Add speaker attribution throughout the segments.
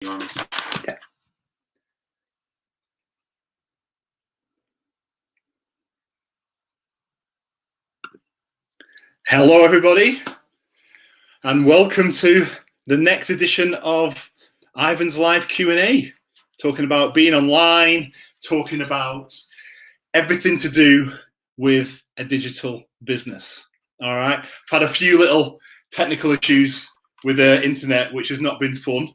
Speaker 1: Okay. Hello, everybody, and welcome to the next edition of Ivan's Live Q&A, talking about being online, talking about everything to do with a digital business. All right, I've had a few little technical issues with the internet, which has not been fun.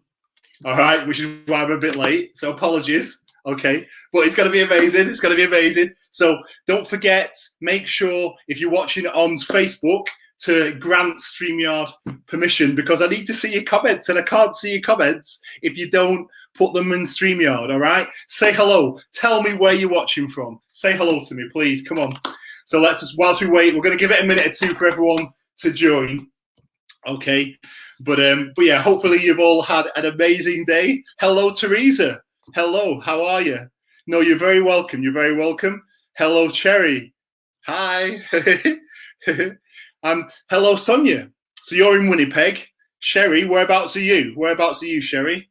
Speaker 1: All right, which is why I'm a bit late, so apologies. Okay, but it's going to be amazing. It's going to be amazing. So don't forget, make sure if you're watching it on Facebook to grant StreamYard permission, because I need to see your comments, and I can't see your comments if you don't put them in StreamYard. All right, say hello. Tell me where you're watching from. Say hello to me, please. Come on. So let's just, whilst we wait, we're going to give it a minute or two for everyone to join. Okay, but yeah, hopefully you've all had an amazing day. Hello, Teresa. Hello, how are you? No, you're very welcome. You're very welcome. Hello, Cherry. Hi. Hello, Sonia. So you're in Winnipeg. Sherry, whereabouts are you? Whereabouts are you, Sherry?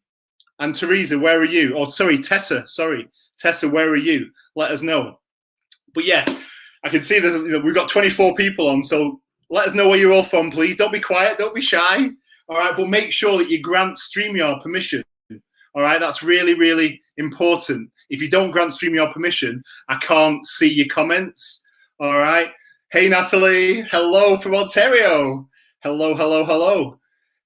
Speaker 1: And Teresa, where are you? Oh, sorry, Tessa. Sorry, Tessa, where are you? Let us know. But yeah, I can see there's, we've got 24 people on, so let us know where you're all from, please. Don't be quiet. Don't be shy. All right, but make sure that you grant StreamYard permission. All right, that's really, really important. If you don't grant StreamYard permission, I can't see your comments. All right. Hey, Natalie. Hello from Ontario. Hello, hello, hello.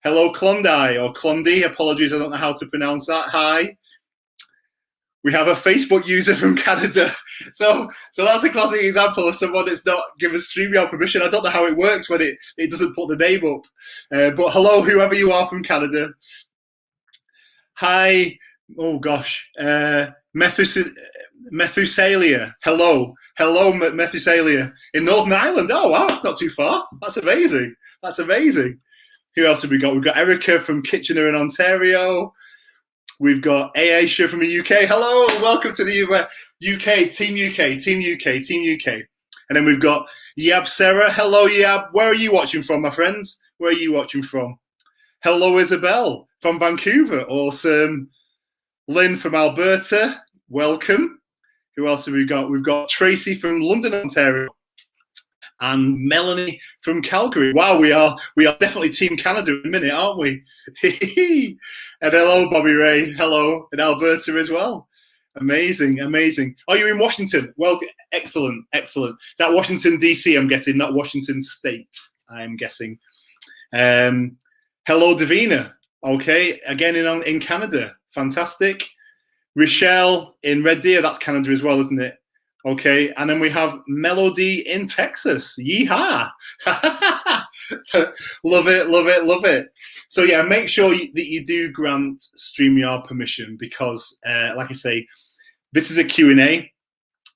Speaker 1: Hello, Klondike or Klondie. Apologies, I don't know how to pronounce that. Hi. We have a Facebook user from Canada. So that's a classic example of someone that's not given StreamYard permission. I don't know how it works when it doesn't put the name up. But hello, whoever you are from Canada. Hi, oh gosh, Methuselah. Hello, Methuselah in Northern Ireland. Oh wow, that's not too far. That's amazing. That's amazing. Who else have we got? We've got Erica from Kitchener in Ontario. We've got Aisha from the UK. Hello, welcome to the UK, Team UK, Team UK, Team UK. And then we've got Yab Sarah. Hello, Yab. Where are you watching from, my friends? Where are you watching from? Hello, Isabel from Vancouver. Awesome. Lynn from Alberta. Welcome. Who else have we got? We've got Tracy from London, Ontario. And Melanie from Calgary. Wow, we are definitely Team Canada in a minute, aren't we? And hello, Bobby Ray. Hello, in Alberta as well. Amazing, amazing. Oh, you're in Washington. Well, excellent, excellent. Is that Washington, D.C., I'm guessing, not Washington State, I'm guessing. Hello, Davina. Okay, again in Canada. Fantastic. Rochelle in Red Deer. That's Canada as well, isn't it? Okay, and then we have Melody in Texas. Yeehaw! Love it, love it, love it. So yeah, make sure that you do grant StreamYard permission because, like I say, this is a Q&A.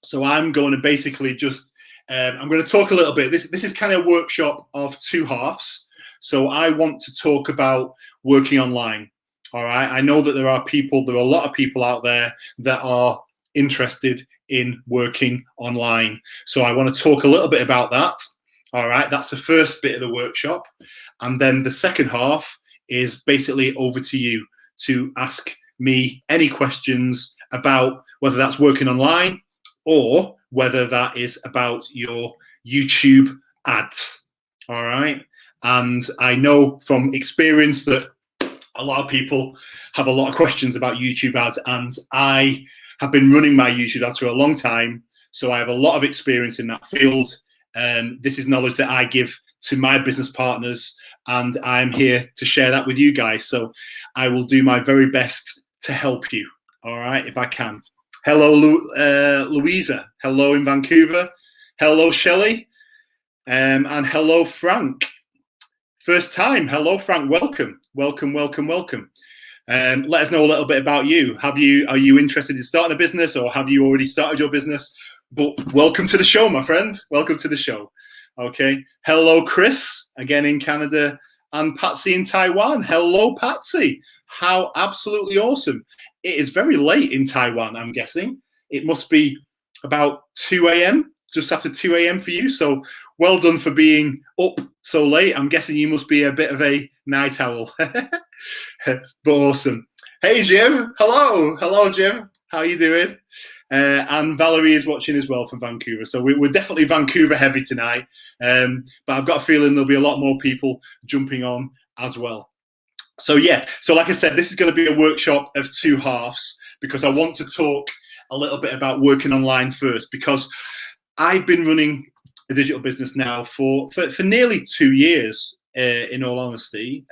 Speaker 1: So I'm going to basically just, I'm going to talk a little bit. This is kind of a workshop of two halves. So I want to talk about working online. All right. I know that there are a lot of people out there that are interested in working online. So I want to talk a little bit about that. All right. That's the first bit of the workshop. And then the second half is basically over to you to ask me any questions about whether that's working online or whether that is about your YouTube ads. All right. And I know from experience that a lot of people have a lot of questions about YouTube ads, and I have been running my YouTube ads for a long time, so I have a lot of experience in that field. This is knowledge that I give to my business partners, and I'm here to share that with you guys. So I will do my very best to help you, all right, if I can. Hello, Louisa. Hello in Vancouver. Hello, Shelley. And hello, Frank. First time. Hello, Frank. Welcome. Welcome, welcome, welcome. Let us know a little bit about you. Are you interested in starting a business, or have you already started your business? But welcome to the show, my friend. Welcome to the show. Okay. Hello, Chris, again in Canada, and Patsy in Taiwan. Hello, Patsy. How absolutely awesome. It is very late in Taiwan, I'm guessing. It must be about 2 a.m., just after 2 a.m. for you. So well done for being up so late. I'm guessing you must be a bit of a night owl. But awesome. Hey, Jim. Hello, Jim. How are you doing? And Valerie is watching as well from Vancouver. So we're definitely Vancouver heavy tonight. But I've got a feeling there'll be a lot more people jumping on as well. So yeah, so like I said, this is going to be a workshop of two halves because I want to talk a little bit about working online first, because I've been running a digital business now for nearly 2 years, in all honesty.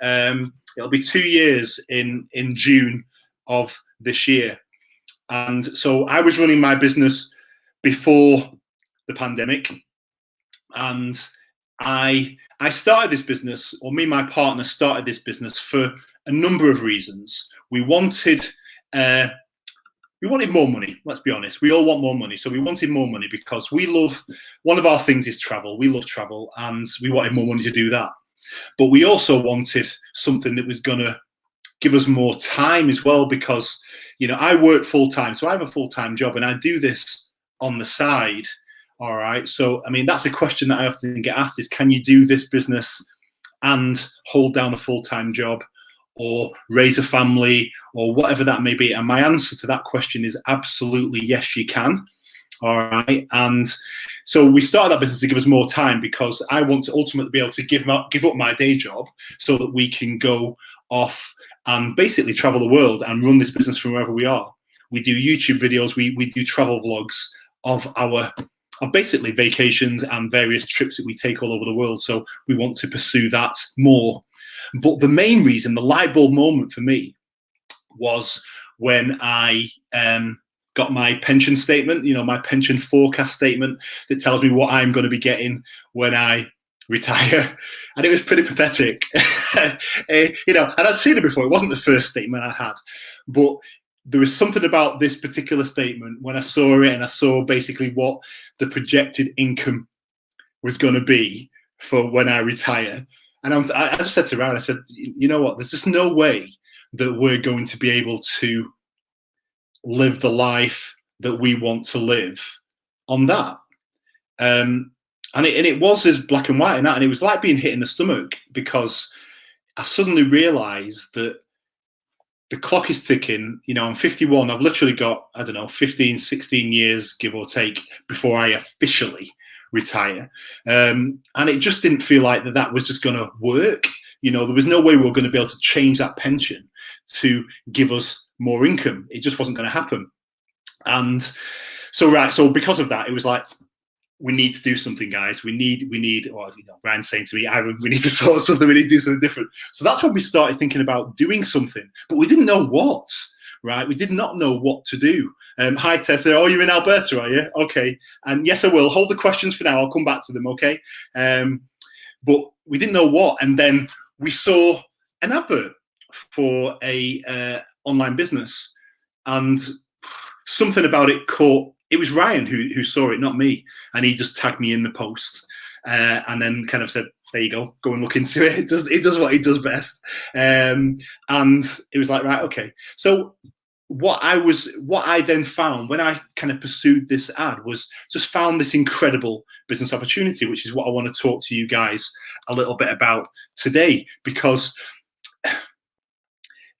Speaker 1: It'll be 2 years in June of this year. And so I was running my business before the pandemic, and I started this business, or me and my partner started this business for a number of reasons. We wanted more money. Let's be honest. We all want more money. So we wanted more money because one of our things is travel. We love travel, and we wanted more money to do that. But we also wanted something that was going to give us more time as well, because, I work full time. So I have a full time job and I do this on the side. All right. So, I mean, that's a question that I often get asked is, can you do this business and hold down a full time job or raise a family or whatever that may be? And my answer to that question is absolutely yes, you can. All right. And so we started that business to give us more time, because I want to ultimately be able to give up my day job so that we can go off and basically travel the world and run this business from wherever we are. We do YouTube videos. We do travel vlogs of basically vacations and various trips that we take all over the world. So we want to pursue that more. But the main reason, the light bulb moment for me, was when I got my pension statement, my pension forecast statement that tells me what I'm going to be getting when I retire. And it was pretty pathetic. And I'd seen it before. It wasn't the first statement I had, but there was something about this particular statement when I saw it, and I saw basically what the projected income was going to be for when I retire. And I just said to Ryan, I said, you know what, there's just no way that we're going to be able to live the life that we want to live on that. And it was as black and white and that, and it was like being hit in the stomach, because I suddenly realized that the clock is ticking. I'm 51. I've literally got, 15, 16 years, give or take, before I officially retire. And it just didn't feel like that was just going to work. There was no way we were going to be able to change that pension to give us more income. It just wasn't going to happen. And so because of that, it was like, we need to do something, guys. We need, or Ryan's saying to me, Aaron, we need to sort something. We need to do something different. So that's when we started thinking about doing something, but we didn't know what. Right? We did not know what to do. Hi, Tessa. Oh, you're in Alberta, are you? Okay. And yes, I will. Hold the questions for now. I'll come back to them. Okay. But we didn't know what, and then we saw an advert for a online business, and something about it caught. It was Ryan who saw it, not me, and he just tagged me in the post, and then kind of said, "There you go and look into it. It does what he does best." And it was like, right, okay. So what I then found when I kind of pursued this ad was just found this incredible business opportunity, which is what I want to talk to you guys a little bit about today, because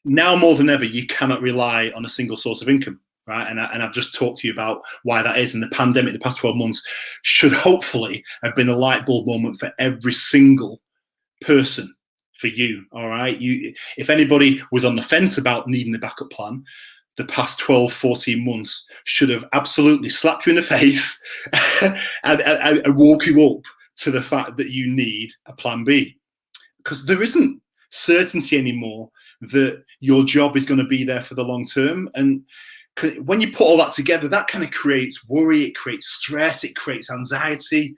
Speaker 1: now more than ever, you cannot rely on a single source of income. Right. And I've just talked to you about why that is. And the pandemic, the past 12 months, should hopefully have been a light bulb moment for every single person, for you. All right. If anybody was on the fence about needing a backup plan, the past 12, 14 months should have absolutely slapped you in the face and woke you up to the fact that you need a plan B. Because there isn't certainty anymore that your job is going to be there for the long term. And when you put all that together, that kind of creates worry, it creates stress, it creates anxiety.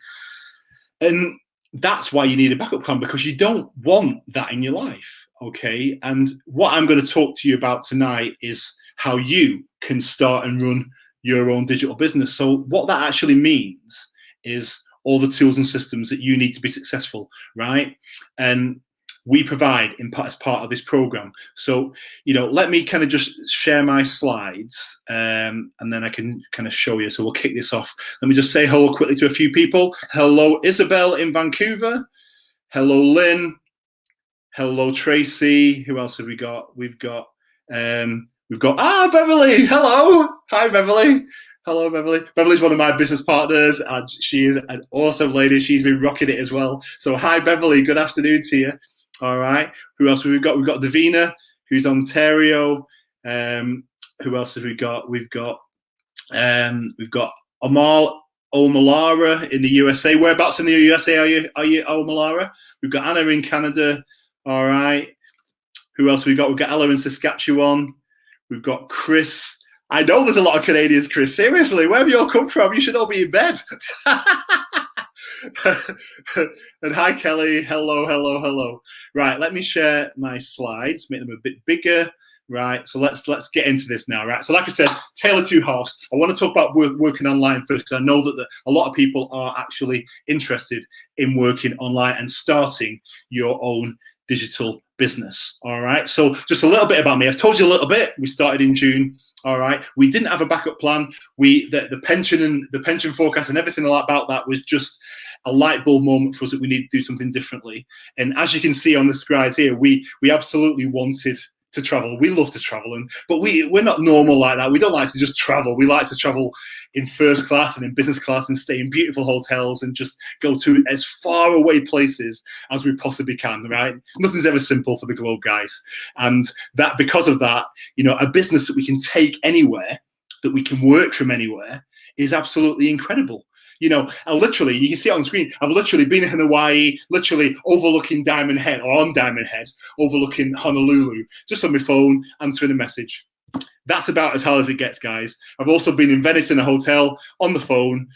Speaker 1: And that's why you need a backup plan, because you don't want that in your life, okay? And what I'm going to talk to you about tonight is how you can start and run your own digital business. So what that actually means is all the tools and systems that you need to be successful, right? And we provide as part of this program. So, let me kind of just share my slides, and then I can kind of show you. So we'll kick this off. Let me just say hello quickly to a few people. Hello, Isabel in Vancouver. Hello, Lynn. Hello, Tracy. Who else have we got? We've got We've got Beverly. Hello, hi Beverly. Hello, Beverly. Beverly's one of my business partners, and she is an awesome lady. She's been rocking it as well. So, hi, Beverly. Good afternoon to you. All right. Who else have we got? We've got Davina, who's Ontario. Who else have we got? We've got Amal Omalara in the USA. Whereabouts in the USA are you, Omalara? We've got Anna in Canada. All right. Who else have we got? We've got Ella in Saskatchewan. We've got Chris. I know there's a lot of Canadians, Chris. Seriously, where have you all come from? You should all be in bed. And hi, Kelly. Hello, hello, hello. Right, let me share my slides, make them a bit bigger. Right, so let's get into this now. Right, so like I said, tale of two halves. I want to talk about working online first because I know that a lot of people are actually interested in working online and starting your own digital business. All right, so just a little bit about me. I've told you a little bit. We started in June. All right, we didn't have a backup plan. The pension and the pension forecast and everything about that was just a light bulb moment for us that we need to do something differently. And as you can see on the slides here, we absolutely wanted to travel. We love to travel, but we're not normal like that. We don't like to just travel. We like to travel in first class and in business class and stay in beautiful hotels and just go to as far away places as we possibly can, right? Nothing's ever simple for the globe, guys. And that because of that, you know, a business that we can take anywhere, that we can work from anywhere is absolutely incredible. You know, I literally, you can see it on the screen, I've literally been in Hawaii, literally overlooking Diamond Head, or on Diamond Head, overlooking Honolulu, just on my phone, answering a message. That's about as hard as it gets, guys. I've also been in Venice in a hotel, on the phone,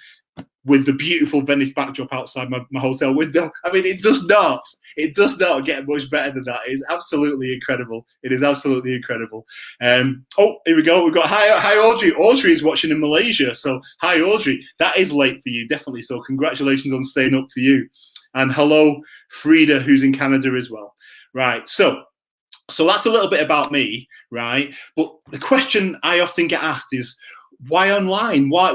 Speaker 1: with the beautiful Venice backdrop outside my hotel window. I mean, it does not get much better than that. It's absolutely incredible. It is absolutely incredible. Oh, here we go. We've got hi Audrey. Audrey is watching in Malaysia. So hi Audrey. That is late for you, definitely. So congratulations on staying up for you. And hello Frida, who's in Canada as well. Right. So that's a little bit about me, right? But the question I often get asked is, why online? Why?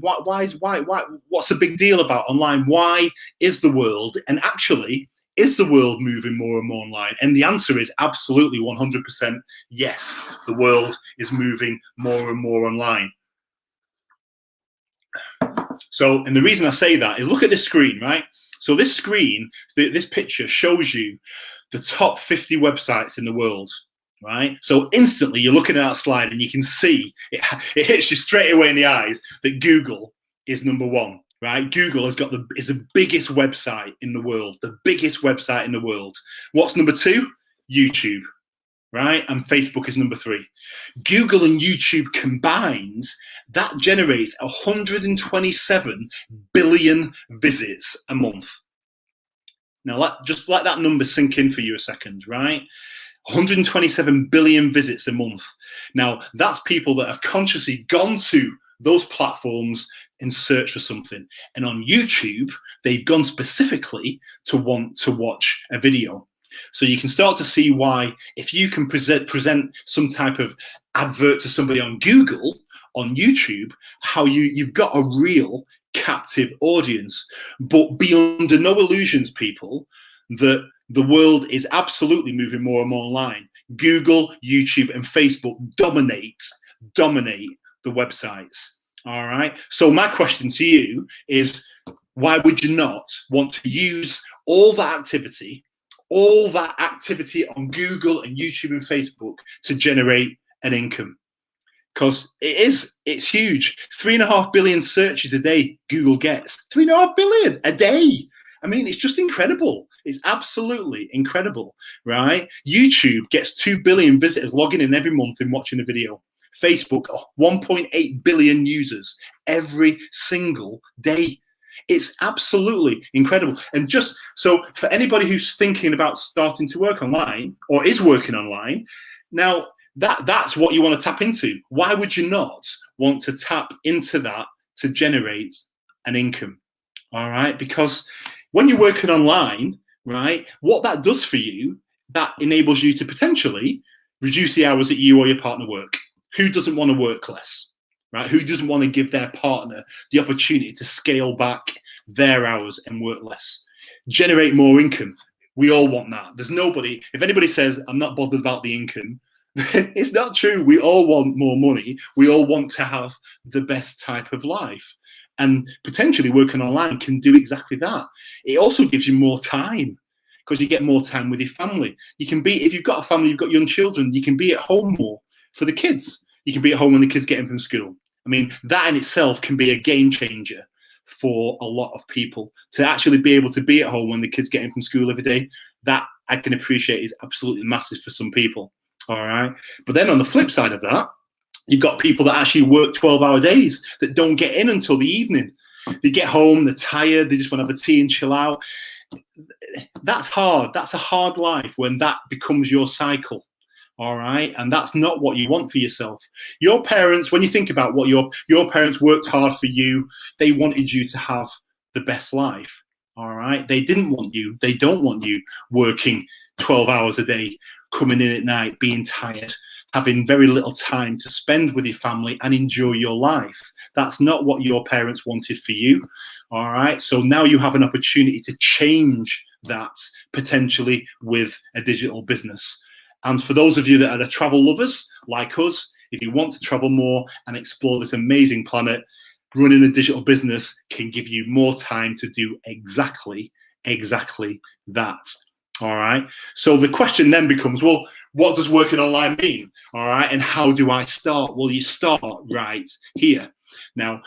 Speaker 1: What's the big deal about online? Why is the world, and actually, is the world moving more and more online? And the answer is absolutely 100% yes. The world is moving more and more online. So, and the reason I say that is look at this screen, right? So this screen, this picture shows you the top 50 websites in the world. Right, so instantly you're looking at that slide and you can see it hits you straight away in the eyes that Google is number one. Right, Google is the biggest website in the world, the biggest website in the world. What's number two? YouTube, right, and Facebook is number three. Google and YouTube combined, that generates 127 billion visits a month. Now just let that number sink in for you a second, right? 127 billion visits a month. Now, that's people that have consciously gone to those platforms in search for something. And on YouTube, they've gone specifically to want to watch a video. So you can start to see why, if you can present some type of advert to somebody on Google, on YouTube, how you've got a real captive audience. But be under no illusions, people, that the world is absolutely moving more and more online. Google, YouTube, and Facebook dominate the websites. All right. So my question to you is, why would you not want to use all that activity on Google and YouTube and Facebook to generate an income? Because it's huge. 3.5 billion searches a day Google gets. 3.5 billion a day. I mean, it's just incredible. It's absolutely incredible, right? YouTube gets 2 billion visitors logging in every month and watching a video. Facebook, 1.8 billion users every single day. It's absolutely incredible. And just so for anybody who's thinking about starting to work online or is working online, now that's what you want to tap into. Why would you not want to tap into that to generate an income? All right, because when you're working online, right, what that does for you, that enables you to potentially reduce the hours that you or your partner work. Who doesn't want to work less, right? Who doesn't want to give their partner the opportunity to scale back their hours and work less? Generate more income. We all want that. There's nobody, if anybody says, I'm not bothered about the income, It's not true. We all want more money. We all want to have the best type of life. And potentially working online can do exactly that. It also gives you more time because you get more time with your family. You can be, if you've got a family, you've got young children, you can be at home more for the kids. You can be at home when the kids get in from school. I mean, that in itself can be a game changer for a lot of people. To actually be able to be at home when the kids get in from school every day, that I can appreciate is absolutely massive for some people. All right. But then on the flip side of that, you've got people that actually work 12-hour days that don't get in until the evening. They get home, they're tired, they just want to have a tea and chill out. That's hard. That's a hard life when that becomes your cycle. All right. And that's not what you want for yourself. Your parents, when you think about what your parents worked hard for you, they wanted you to have the best life. All right. They didn't want you. They don't want you working 12 hours a day, coming in at night, being tired, having very little time to spend with your family and enjoy your life. That's not what your parents wanted for you. All right. So now you have an opportunity to change that potentially with a digital business. And for those of you that are travel lovers like us, if you want to travel more and explore this amazing planet, running a digital business can give you more time to do exactly that. All right. So the question then becomes, well, what does working online mean? All right. And how do I start? Well, you start right here. Now,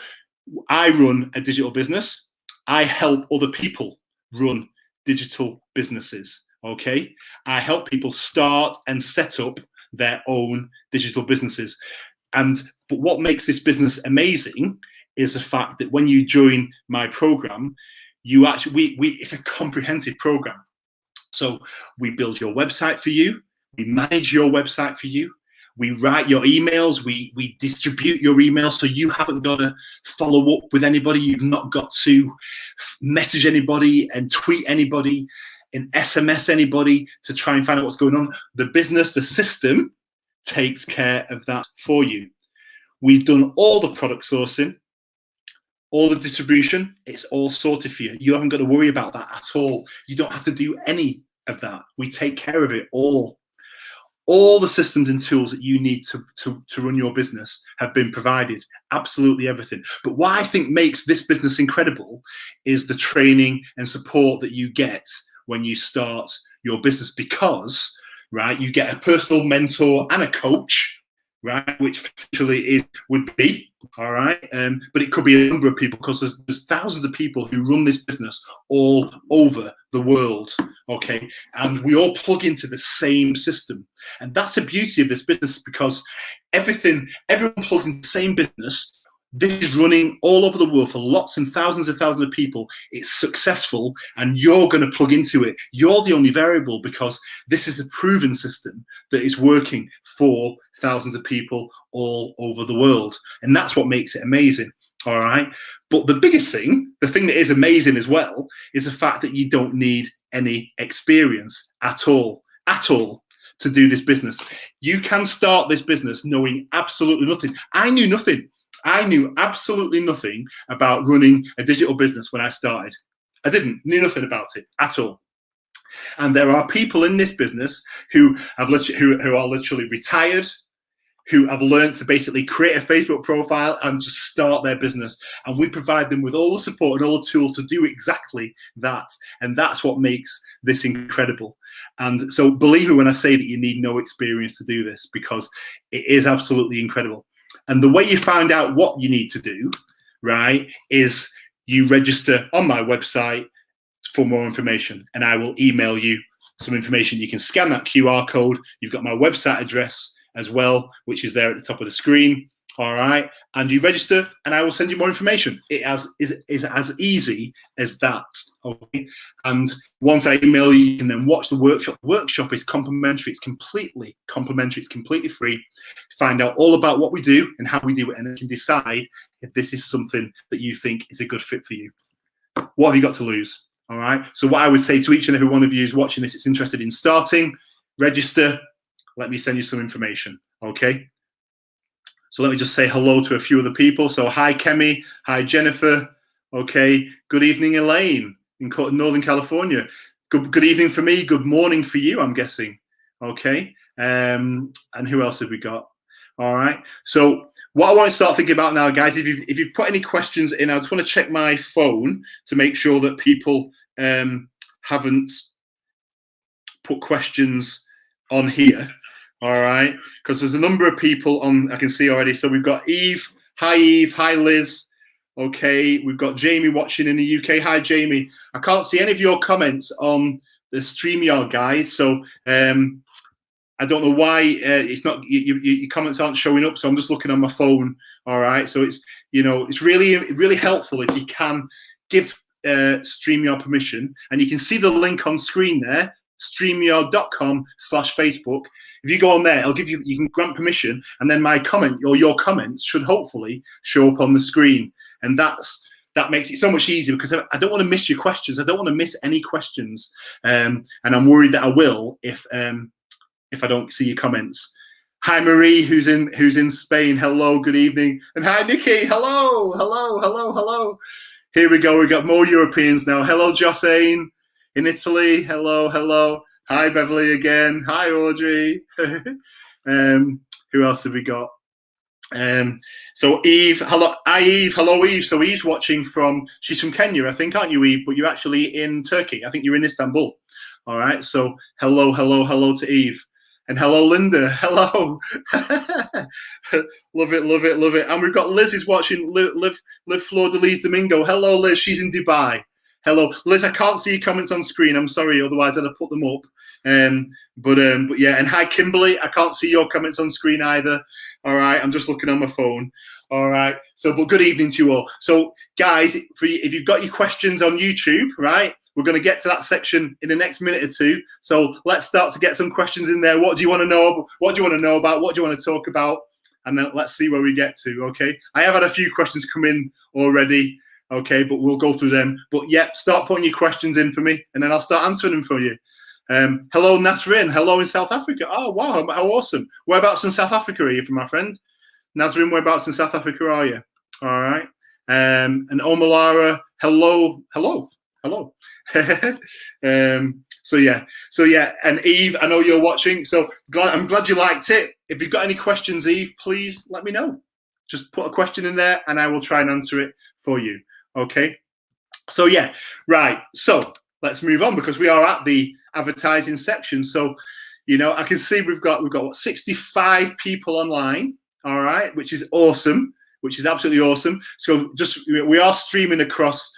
Speaker 1: I run a digital business. I help other people run digital businesses. Okay. I help people start and set up their own digital businesses. But what makes this business amazing is the fact that when you join my program, you actually, it's a comprehensive program. So we build your website for you. We manage your website for you. We write your emails. We distribute your emails, so you haven't got to follow up with anybody. You've not got to message anybody and tweet anybody and SMS anybody to try and find out what's going on. The business, the system takes care of that for you. We've done all the product sourcing, all the distribution. It's all sorted for you. You haven't got to worry about that at all. You don't have to do any of that. We take care of it all. All the systems and tools that you need to run your business have been provided. Absolutely everything. But what I think makes this business incredible is the training and support that you get when you start your business, because, right, you get a personal mentor and a coach, right, which potentially would be, all right, but it could be a number of people, because there's thousands of people who run this business all over the world, okay, and we all plug into the same system. And that's the beauty of this business, because everyone plugs into the same business. This is running all over the world for lots and thousands of people. It's successful, and you're going to plug into it. You're the only variable, because this is a proven system that is working for thousands of people all over the world. And that's what makes it amazing. All right. But the biggest thing, the thing that is amazing as well, is the fact that you don't need any experience at all to do this business. You can start this business knowing absolutely nothing. I knew nothing. I knew absolutely nothing about running a digital business when I started. I knew nothing about it at all. And there are people in this business who are literally retired, who have learned to basically create a Facebook profile and just start their business. And we provide them with all the support and all the tools to do exactly that. And that's what makes this incredible. And so believe me when I say that you need no experience to do this, because it is absolutely incredible. And the way you find out what you need to do, right, is you register on my website for more information, and I will email you some information. You can scan that QR code. You've got my website address as well, which is there at the top of the screen. All right. And you register, and I will send you more information. It is as easy as that. Okay. And once I email you, you can then watch the workshop. The workshop is complimentary. It's completely complimentary. It's completely free. Find out all about what we do and how we do it, and you can decide if this is something that you think is a good fit for you. What have you got to lose? All right. So what I would say to each and every one of you who's watching this, it's interested in starting, register. Let me send you some information. Okay. So let me just say hello to a few of the people. So hi, Kemi. Hi, Jennifer. Okay. Good evening, Elaine in Northern California. Good evening for me. Good morning for you, I'm guessing. Okay. And who else have we got? All right. So what I want to start thinking about now, guys, if you've put any questions in, I just want to check my phone to make sure that people haven't put questions on here. All right. Because there's a number of people on, I can see already. So we've got Eve. Hi, Eve. Hi, Liz. Okay. We've got Jamie watching in the UK. Hi, Jamie. I can't see any of your comments on the StreamYard, guys. So I don't know why it's not, your comments aren't showing up. So I'm just looking on my phone. All right. So it's, it's really helpful if you can give StreamYard permission, and you can see the link on screen there, streamyard.com/Facebook. If you go on there, it'll give you can grant permission, and then my comment or your comments should hopefully show up on the screen. And that makes it so much easier, because I don't want to miss your questions. I don't want to miss any questions. And I'm worried that I will if I don't see your comments. Hi, Marie, who's in Spain. Hello, good evening. And hi, Nikki. Hello. Here we go. We got more Europeans now. Hello, Josane in Italy. Hello. Hi, Beverly again. Hi, Audrey. Who else have we got? So Eve. Hello. Hi, Eve. Hello, Eve. So Eve's watching she's from Kenya, I think, aren't you, Eve? But you're actually in Turkey. I think you're in Istanbul. All right. So hello to Eve. And hello, Linda. Hello. Love it. And we've got Liz is watching. Liv Flor de Lis Domingo. Hello, Liz. She's in Dubai. Hello, Liz. I can't see your comments on screen. I'm sorry. Otherwise, I'd have put them up. But yeah. And hi, Kimberly. I can't see your comments on screen either. All right. I'm just looking on my phone. All right. So, but good evening to you all. So, guys, if you've got your questions on YouTube, right? We're going to get to that section in the next minute or two. So let's start to get some questions in there. What do you want to know? What do you want to know about? What do you want to talk about? And then let's see where we get to, okay? I have had a few questions come in already, okay? But we'll go through them. But yeah, start putting your questions in for me, and then I'll start answering them for you. Hello, Nasrin. Hello in South Africa. Oh, wow, how awesome. Whereabouts in South Africa are you from, my friend? Nasrin, whereabouts in South Africa are you? All right. And Omalara, hello. So yeah, and Eve, I know you're watching, so I'm glad you liked it. If you've got any questions, Eve, please let me know. Just put a question in there and I will try and answer it for you. Okay, so yeah, right, so let's move on, because we are at the advertising section. So I can see we've got what, 65 people online. All right, which is awesome, which is absolutely awesome. So we are streaming across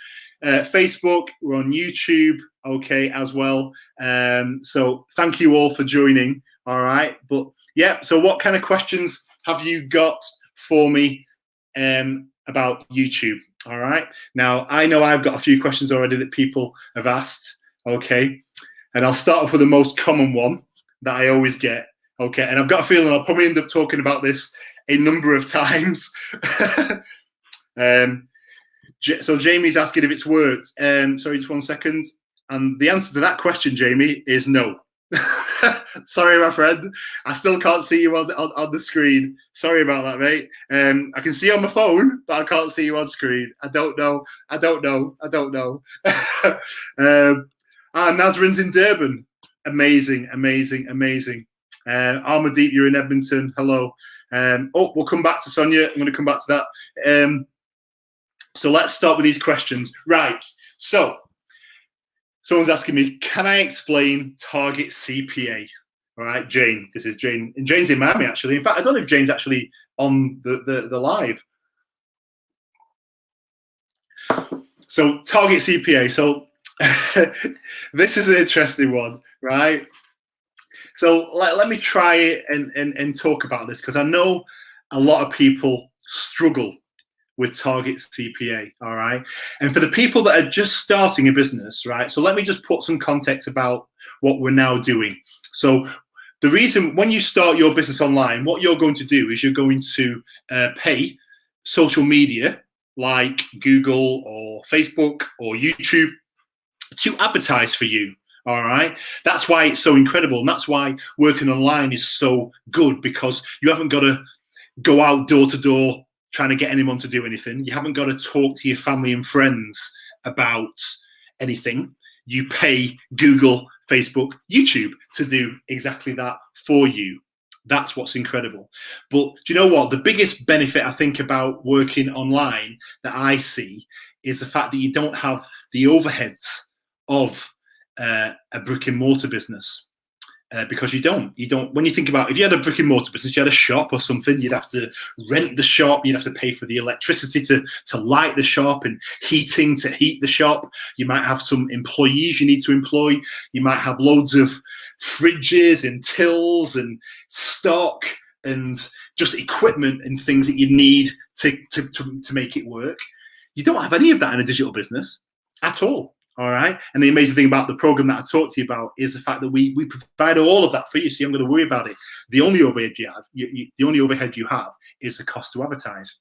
Speaker 1: Facebook, we're on YouTube, okay, as well. So thank you all for joining. All right, but yeah, so what kind of questions have you got for me about YouTube? All right, now I know I've got a few questions already that people have asked, okay, and I'll start off with the most common one that I always get, okay, and I've got a feeling I'll probably end up talking about this a number of times. So Jamie's asking if it's worked. Sorry, just 1 second. And the answer to that question, Jamie, is no. Sorry, my friend. I still can't see you on the screen. Sorry about that, mate. I can see you on my phone, but I can't see you on screen. I don't know. Nazrin's in Durban. Amazing. Armadeep, you're in Edmonton. Hello. We'll come back to Sonia. I'm going to come back to that. So let's start with these questions. Right. So someone's asking me, can I explain target CPA? All right, Jane. This is Jane. And Jane's in Miami, actually. In fact, I don't know if Jane's actually on the live. So target CPA. So this is an interesting one, right? So let me try it and talk about this, because I know a lot of people struggle with target CPA, all right? And for the people that are just starting a business, right? So let me just put some context about what we're now doing. So the reason when you start your business online, what you're going to do is you're going to pay social media like Google or Facebook or YouTube to advertise for you. All right. That's why it's so incredible. And that's why working online is so good, because you haven't got to go out door to door trying to get anyone to do anything. You haven't got to talk to your family and friends about anything. you pay Google, Facebook, YouTube to do exactly that for you. That's what's incredible. But do you know what? The biggest benefit I think about working online that I see is the fact that you don't have the overheads of a brick and mortar business. Because you don't. When you think about, if you had a brick and mortar business, you had a shop or something, you'd have to rent the shop, you'd have to pay for the electricity to light the shop and heating to heat the shop. You might have some employees you need to employ. You might have loads of fridges and tills and stock and just equipment and things that you need to make it work. You don't have any of that in a digital business at all. All right. And the amazing thing about the program that I talked to you about is the fact that we provide all of that for you. So you haven't got to worry about it. The only overhead you have is the cost to advertise.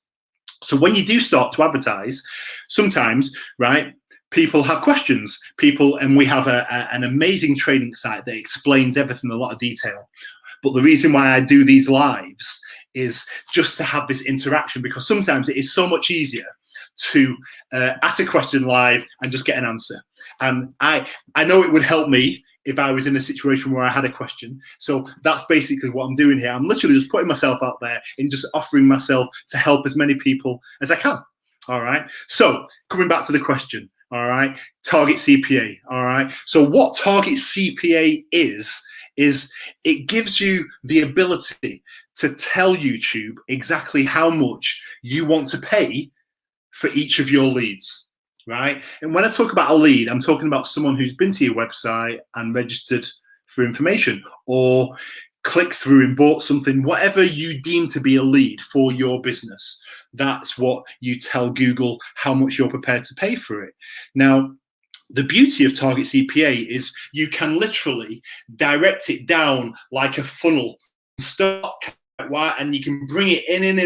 Speaker 1: So when you do start to advertise, sometimes, right, people have questions. And we have an amazing training site that explains everything in a lot of detail. But the reason why I do these lives is just to have this interaction, because sometimes it is so much easier to ask a question live and just get an answer. And I know it would help me if I was in a situation where I had a question. So that's basically what I'm doing here. I'm literally just putting myself out there and just offering myself to help as many people as I can. All right. So coming back to the question. All right. Target CPA. All right. So what Target CPA is it gives you the ability to tell YouTube exactly how much you want to pay for each of your leads, right? And when I talk about a lead, I'm talking about someone who's been to your website and registered for information or clicked through and bought something, whatever you deem to be a lead for your business. That's what you tell Google how much you're prepared to pay for it. Now, the beauty of Target CPA is you can literally direct it down like a funnel, start and you can bring it in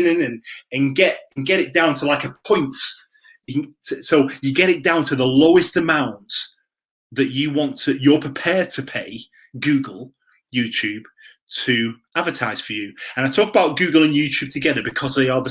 Speaker 1: and get it down to like a point. So you get it down to the lowest amount that you're prepared to pay Google, YouTube to advertise for you. And I talk about Google and YouTube together because they are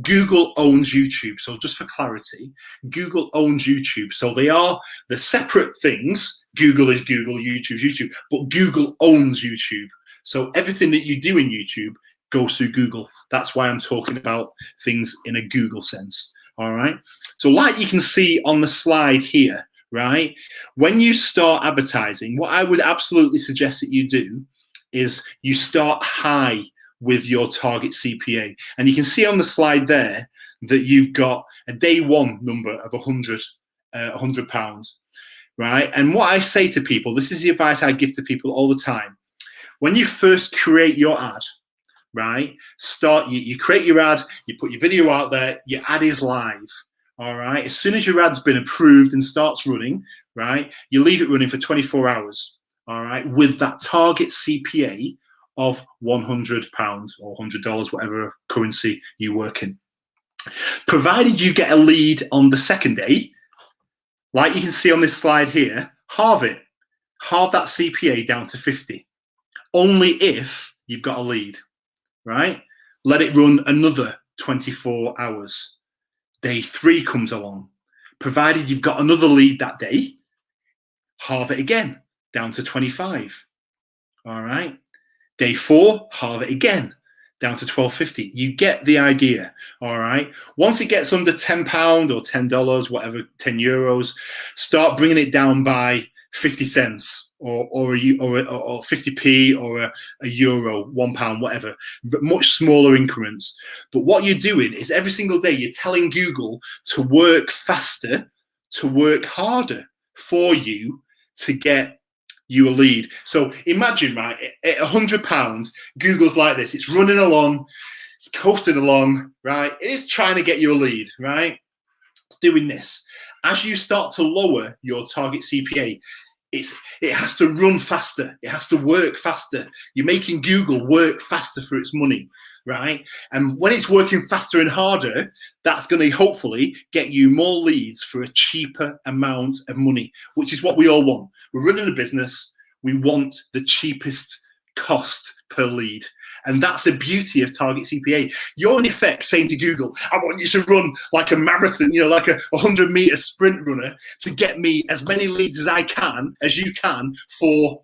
Speaker 1: Google owns YouTube. So just for clarity, Google owns YouTube. So they are the separate things. Google is Google, YouTube's YouTube, but Google owns YouTube. So everything that you do in YouTube goes through Google. That's why I'm talking about things in a Google sense. All right. So like you can see on the slide here, right? When you start advertising, what I would absolutely suggest that you do is you start high with your target CPA. And you can see on the slide there that you've got a day one number of £100, right? And what I say to people, this is the advice I give to people all the time. When you first create your ad, right, you create your ad, you put your video out there, your ad is live. All right. As soon as your ad's been approved and starts running, right, you leave it running for 24 hours. All right, with that target CPA of £100 or $100, whatever currency you work in. Provided you get a lead on the second day, like you can see on this slide here, halve it. Halve that CPA down to 50. Only if you've got a lead, right? Let it run another 24 hours. Day 3 comes along. Provided you've got another lead that day, halve it again, down to 25. All right. Day 4, halve it again, down to $12.50. You get the idea. All right. Once it gets under £10 or $10, whatever, 10 euros, start bringing it down by 50 cents or 50p or a euro, £1, whatever, but much smaller increments. But what you're doing is every single day you're telling Google to work faster, to work harder for you to get you a lead. So imagine, right, at £100, Google's like this. It's running along, it's coasting along, right? It is trying to get you a lead, right? It's doing this. As you start to lower your target CPA, it has to run faster. It has to work faster. You're making Google work faster for its money, right? And when it's working faster and harder, that's going to hopefully get you more leads for a cheaper amount of money, which is what we all want. We're running a business. We want the cheapest cost per lead. And that's the beauty of Target CPA. You're in effect saying to Google, I want you to run like a marathon, like a 100-meter sprint runner to get me as many leads as you can for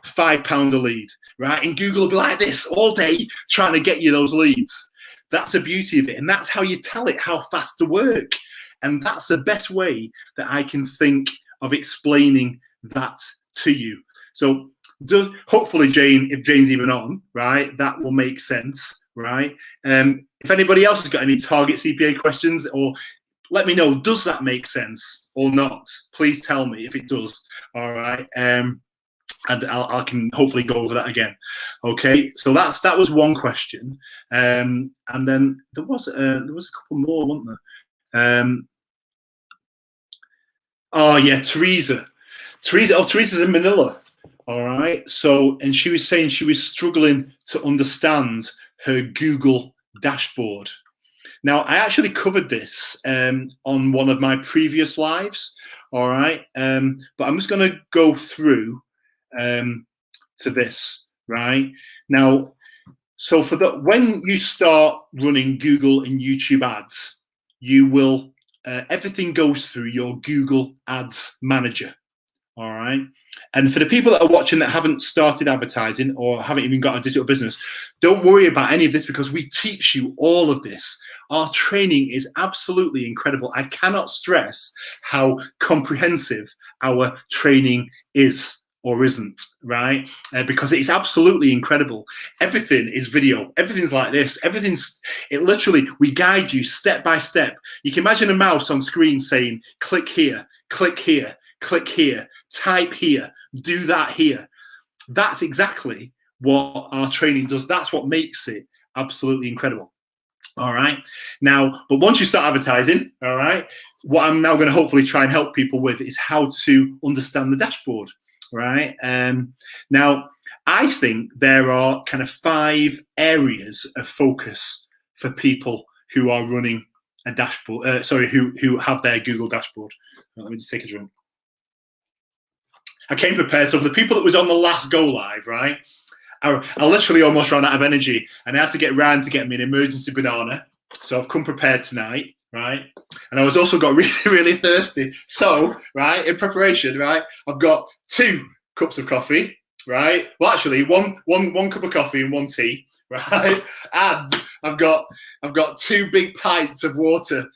Speaker 1: £5 a lead, right? And Google will be like this all day trying to get you those leads. That's the beauty of it. And that's how you tell it how fast to work. And that's the best way that I can think of explaining that to you. So hopefully, Jane, if Jane's even on, right, that will make sense, right? If anybody else has got any Target CPA questions, or let me know, does that make sense or not? Please tell me if it does, all right? And I can hopefully go over that again. Okay, so that was one question, and then there was a couple more, wasn't there? Oh yeah, Teresa. Teresa's in Manila. All right. So, and she was saying she was struggling to understand her Google dashboard. Now, I actually covered this on one of my previous lives. All right. But I'm just going to go through to this right now. So when you start running Google and YouTube ads, you will everything goes through your Google Ads Manager. All right. And for the people that are watching that haven't started advertising or haven't even got a digital business, don't worry about any of this because we teach you all of this. Our training is absolutely incredible. I cannot stress how comprehensive our training is or isn't, right? Because it's absolutely incredible. Everything is video. Everything's like this. It literally, we guide you step by step. You can imagine a mouse on screen saying, click here, click here, click here, type here, do that here. That's exactly what our training does. That's what makes it absolutely incredible. All right. Now, but once you start advertising, all right, what I'm now going to hopefully try and help people with is how to understand the dashboard, right? Now, I think there are kind of 5 areas of focus for people who are running a dashboard, who have their Google dashboard. Let me just take a drink. I came prepared. So for the people that was on the last go live, right, I literally almost ran out of energy and I had to get round to get me an emergency banana. So I've come prepared tonight, right? And I was also got really, really thirsty. So, right, in preparation, right, I've got 2 cups of coffee, right? Well, actually, one cup of coffee and 1 tea, right? And I've got 2 big pints of water.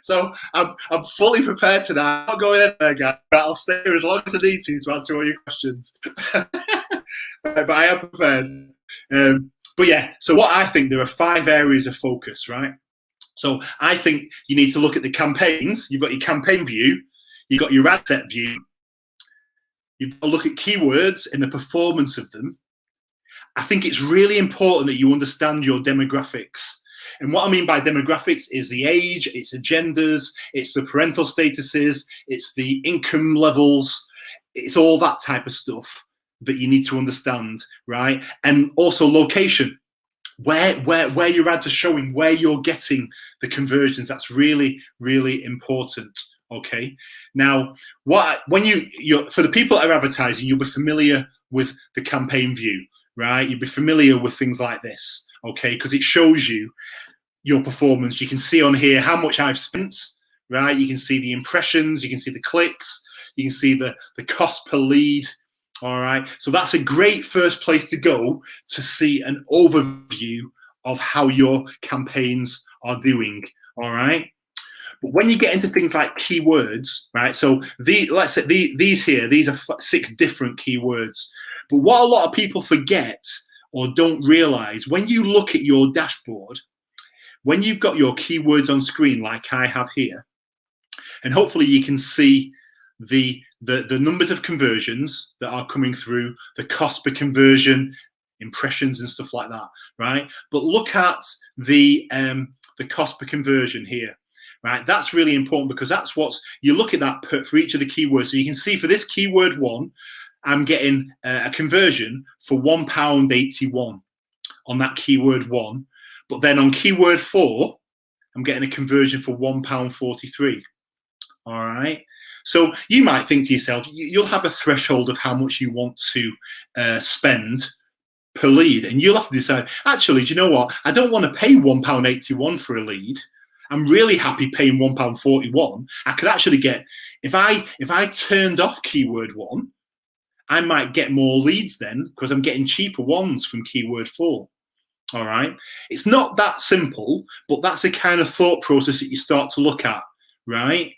Speaker 1: So I'm fully prepared tonight. I'm not going anywhere, guys. But I'll stay here as long as I need to answer all your questions. But I am prepared. But yeah, so what I think, there are 5 areas of focus, right? So I think you need to look at the campaigns. You've got your campaign view. You've got your ad set view. You've got to look at keywords and the performance of them. I think it's really important that you understand your demographics. And what I mean by demographics is the age, it's the genders, it's the parental statuses, it's the income levels, it's all that type of stuff that you need to understand, right? And also location, where your ads are showing, where you're getting the conversions. That's really, really important. Okay. Now, when you're for the people that are advertising, you'll be familiar with the campaign view, right? You'll be familiar with things like this, okay? Because it shows you your performance. You can see on here how much I've spent, right? You can see the impressions, you can see the clicks, you can see the cost per lead. All right. So that's a great first place to go to see an overview of how your campaigns are doing. All right. But when you get into things like keywords, right? So let's say these are 6 different keywords. But what a lot of people forget or don't realize, when you look at your dashboard, when you've got your keywords on screen like I have here, and hopefully you can see the numbers of conversions that are coming through, the cost per conversion, impressions and stuff like that, right? But look at the cost per conversion here, right? That's really important because that's you look at that for each of the keywords. So you can see for this keyword 1, I'm getting a conversion for £1.81 on that keyword 1. But then on keyword 4, I'm getting a conversion for £1.43. All right. So you might think to yourself, you'll have a threshold of how much you want to spend per lead, and you'll have to decide, actually, do you know what? I don't want to pay £1.81 for a lead. I'm really happy paying £1.41. I could actually get, if I turned off keyword 1, I might get more leads then, because I'm getting cheaper ones from keyword 4. All right. It's not that simple, but that's a kind of thought process that you start to look at, right?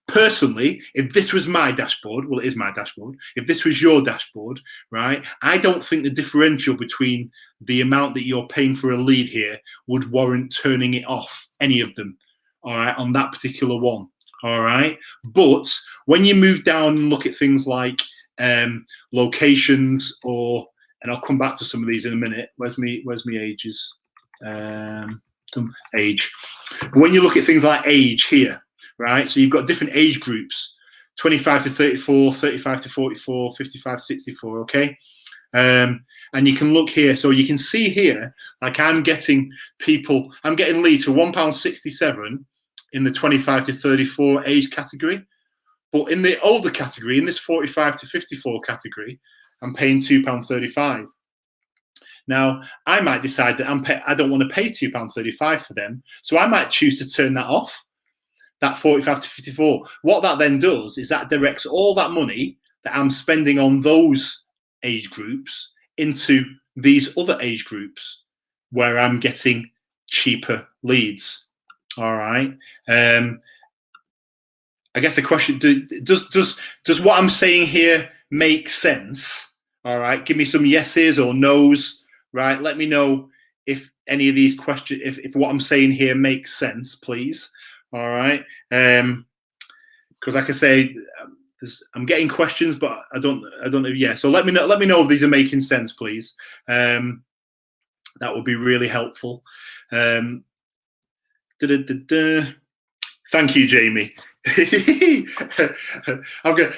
Speaker 1: Personally, if this was my dashboard, well, it is my dashboard. If this was your dashboard, right, I don't think the differential between the amount that you're paying for a lead here would warrant turning it off, any of them, all right, on that particular one, all right? But when you move down and look at things like locations, or, and I'll come back to some of these in a minute. Where's me ages? Age. But when you look at things like age here, right? So you've got different age groups: 25 to 34, 35 to 44, 55 to 64. Okay, and you can look here. So you can see here, like I'm getting leads for £1.67 in the 25 to 34 age category. But in the older category, in this 45 to 54 category, I'm paying £2.35. Now, I might decide that I don't want to pay £2.35 for them, so I might choose to turn that off, that 45 to 54. What that then does is that directs all that money that I'm spending on those age groups into these other age groups where I'm getting cheaper leads. All right. I guess the question, does what I'm saying here make sense? All right, give me some yeses or nos, right? Let me know if any of these questions, if what I'm saying here makes sense, please. All right, because like I say, I'm getting questions, but I don't know. Yeah, so let me know if these are making sense, please. That would be really helpful. Thank you, Jamie. I'm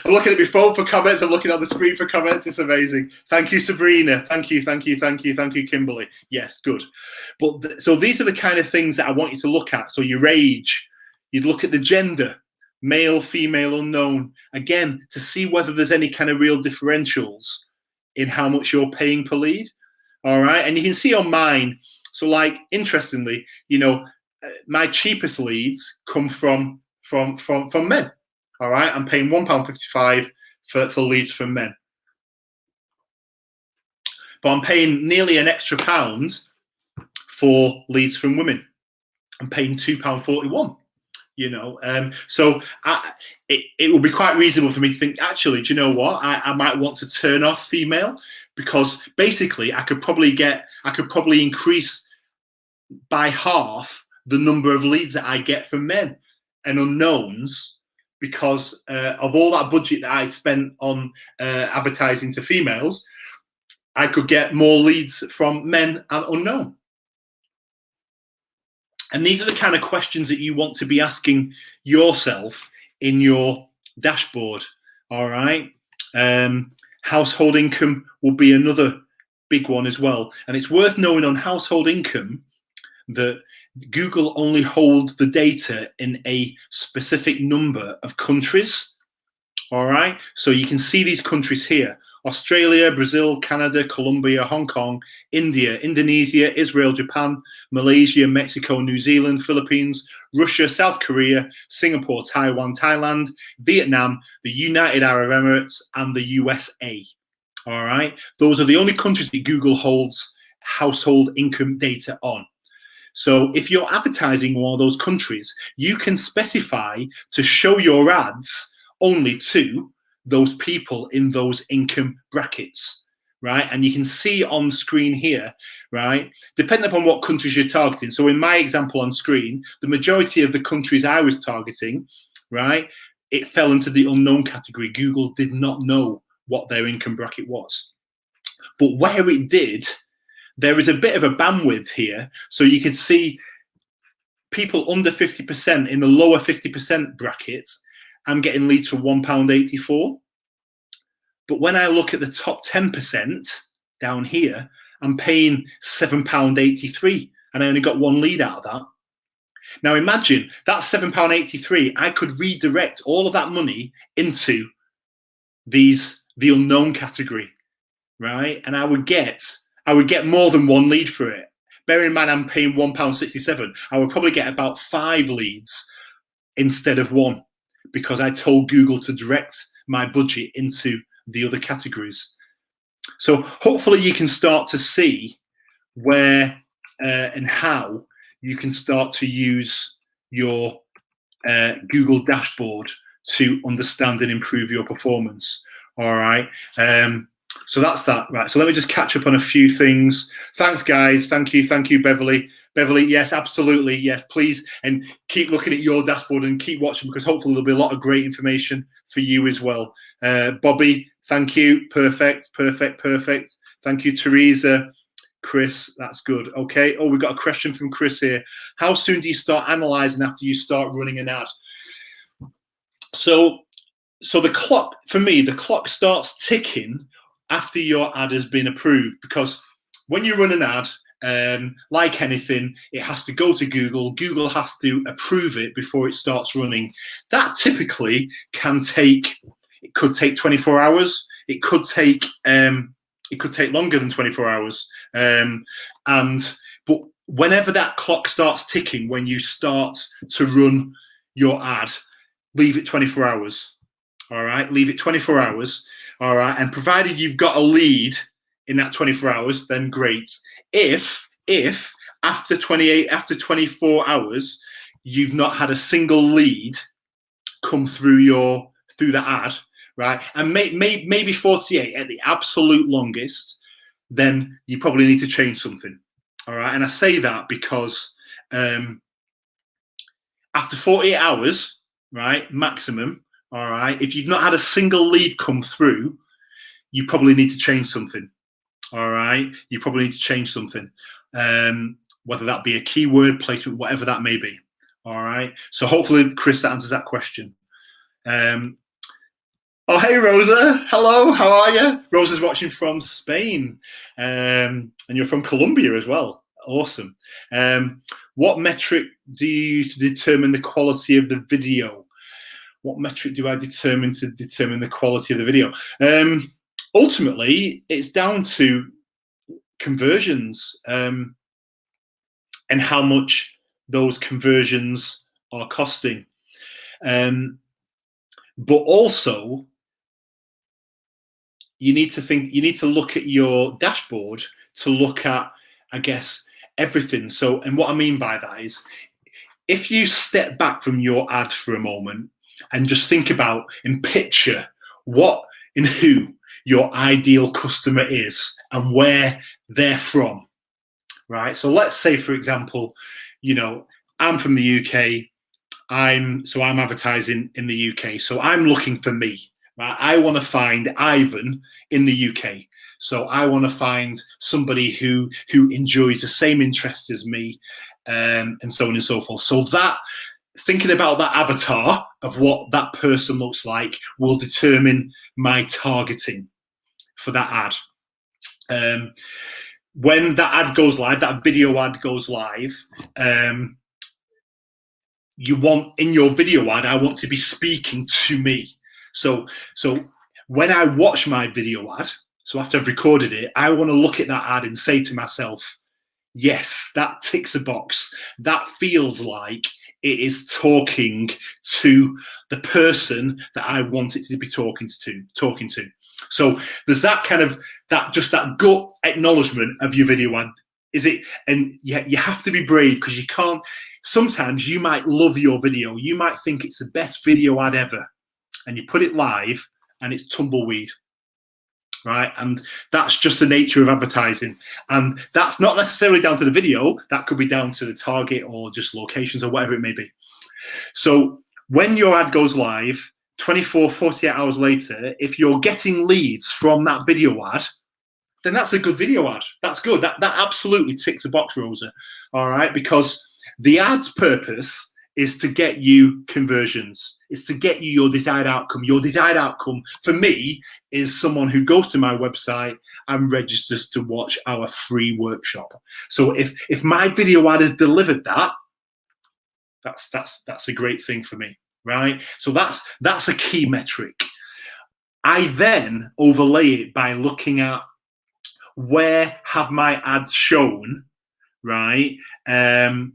Speaker 1: looking at my phone for comments. I'm looking on the screen for comments. It's amazing. Thank you, Sabrina. Thank you, Kimberly. Yes, good. But so these are the kind of things that I want you to look at. So your age, you'd look at the gender, male, female, unknown, again, to see whether there's any kind of real differentials in how much you're paying per lead. All right, and you can see on mine. So, like, interestingly, you know, my cheapest leads come from men. All right, I'm paying £1.55 for leads from men, but I'm paying nearly an extra £1 for leads from women. I'm paying £2.41. You know, so it will be quite reasonable for me to think, actually, do you know what? I might want to turn off female, because basically I could probably increase by half the number of leads that I get from men and unknowns, because of all that budget that I spent on advertising to females. I could get more leads from men and unknown. And these are the kind of questions that you want to be asking yourself in your dashboard. All right. Household income will be another big one as well. And it's worth knowing on household income that Google only holds the data in a specific number of countries. All right. So you can see these countries here: Australia, Brazil, Canada, Colombia, Hong Kong, India, Indonesia, Israel, Japan, Malaysia, Mexico, New Zealand, Philippines, Russia, South Korea, Singapore, Taiwan, Thailand, Vietnam, the United Arab Emirates, and the USA. All right. Those are the only countries that Google holds household income data on. So if you're advertising in one of those countries, you can specify to show your ads only to those people in those income brackets, right? And you can see on screen here, right, depending upon what countries you're targeting. So in my example on screen, the majority of the countries I was targeting, right, it fell into the unknown category. Google did not know what their income bracket was. But where it did, there is a bit of a bandwidth here. So you can see people under 50% in the lower 50% brackets, I'm getting leads for £1.84. But when I look at the top 10% down here, I'm paying £7.83, and I only got one lead out of that. Now imagine that £7.83, I could redirect all of that money into the unknown category, right? And I would get more than one lead for it. Bear in mind, I'm paying £1.67. I would probably get about 5 leads instead of 1, because I told Google to direct my budget into the other categories. So hopefully you can start to see where and how you can start to use your Google dashboard to understand and improve your performance. All right. So that's that. Right. So let me just catch up on a few things. Thanks, guys. Thank you, Beverly. Beverly, yes, absolutely, yes, please, and keep looking at your dashboard and keep watching, because hopefully there'll be a lot of great information for you as well. Bobby, thank you. Perfect. Thank you, Teresa. Chris, that's good. Okay. Oh, we've got a question from Chris here. How soon do you start analyzing after you start running an ad? So the clock, for me, the clock starts ticking after your ad has been approved, because when you run an ad, like anything, it has to go to Google. Google has to approve it before it starts running. That typically can take, it could take 24 hours. It could take longer than 24 hours. But whenever that clock starts ticking, when you start to run your ad, leave it 24 hours. All right, leave it 24 hours. All right, and provided you've got a lead in that 24 hours, then great. If after 24 hours, you've not had a single lead come through the ad, right, and maybe 48 at the absolute longest, then you probably need to change something. All right, and I say that because after 48 hours, right, maximum, all right, if you've not had a single lead come through, you probably need to change something. All right, you probably need to change something, whether that be a keyword placement, whatever that may be. All right, so hopefully, Chris, that answers that question. Oh, hey, Rosa. Hello, how are you? Rosa's watching from Spain, and you're from Colombia as well. Awesome. What metric do you use to determine the quality of the video? What metric do I determine to determine the quality of the video? Ultimately, it's down to conversions and how much those conversions are costing. But also, you need to look at your dashboard to look at, I guess, everything. So, and what I mean by that is, if you step back from your ad for a moment and just think about and picture what and who your ideal customer is and where they're from, right? So let's say, for example, I'm from the UK. I'm advertising in the UK. So I'm looking for me, right? I want to find Ivan in the UK. So I want to find somebody who enjoys the same interests as me, and so on and so forth. So that, thinking about that avatar of what that person looks like will determine my targeting for that ad. When that ad goes live, that video ad goes live, you want, in your video ad, I want to be speaking to me. So when I watch my video ad, so after I've recorded it, I want to look at that ad and say to myself, yes, that ticks a box. That feels like it is talking to the person that I want it to be talking to. So there's that kind of, that gut acknowledgement of your video ad. Is it? And you have to be brave, because you can't, sometimes you might love your video. You might think it's the best video ad ever, and you put it live and it's tumbleweed. Right, and that's just the nature of advertising, and that's not necessarily down to the video. That could be down to the target or just locations or whatever it may be. So when your ad goes live, 24, 48 hours later, if you're getting leads from that video ad, then that's a good video ad. That's good. That absolutely ticks the box, Rosa. All right, because the ad's purpose is to get you conversions. It's to get you your desired outcome. Your desired outcome for me is someone who goes to my website and registers to watch our free workshop. So if my video ad has delivered that, that's a great thing for me, right? So that's a key metric. I then overlay it by looking at where have my ads shown, right? To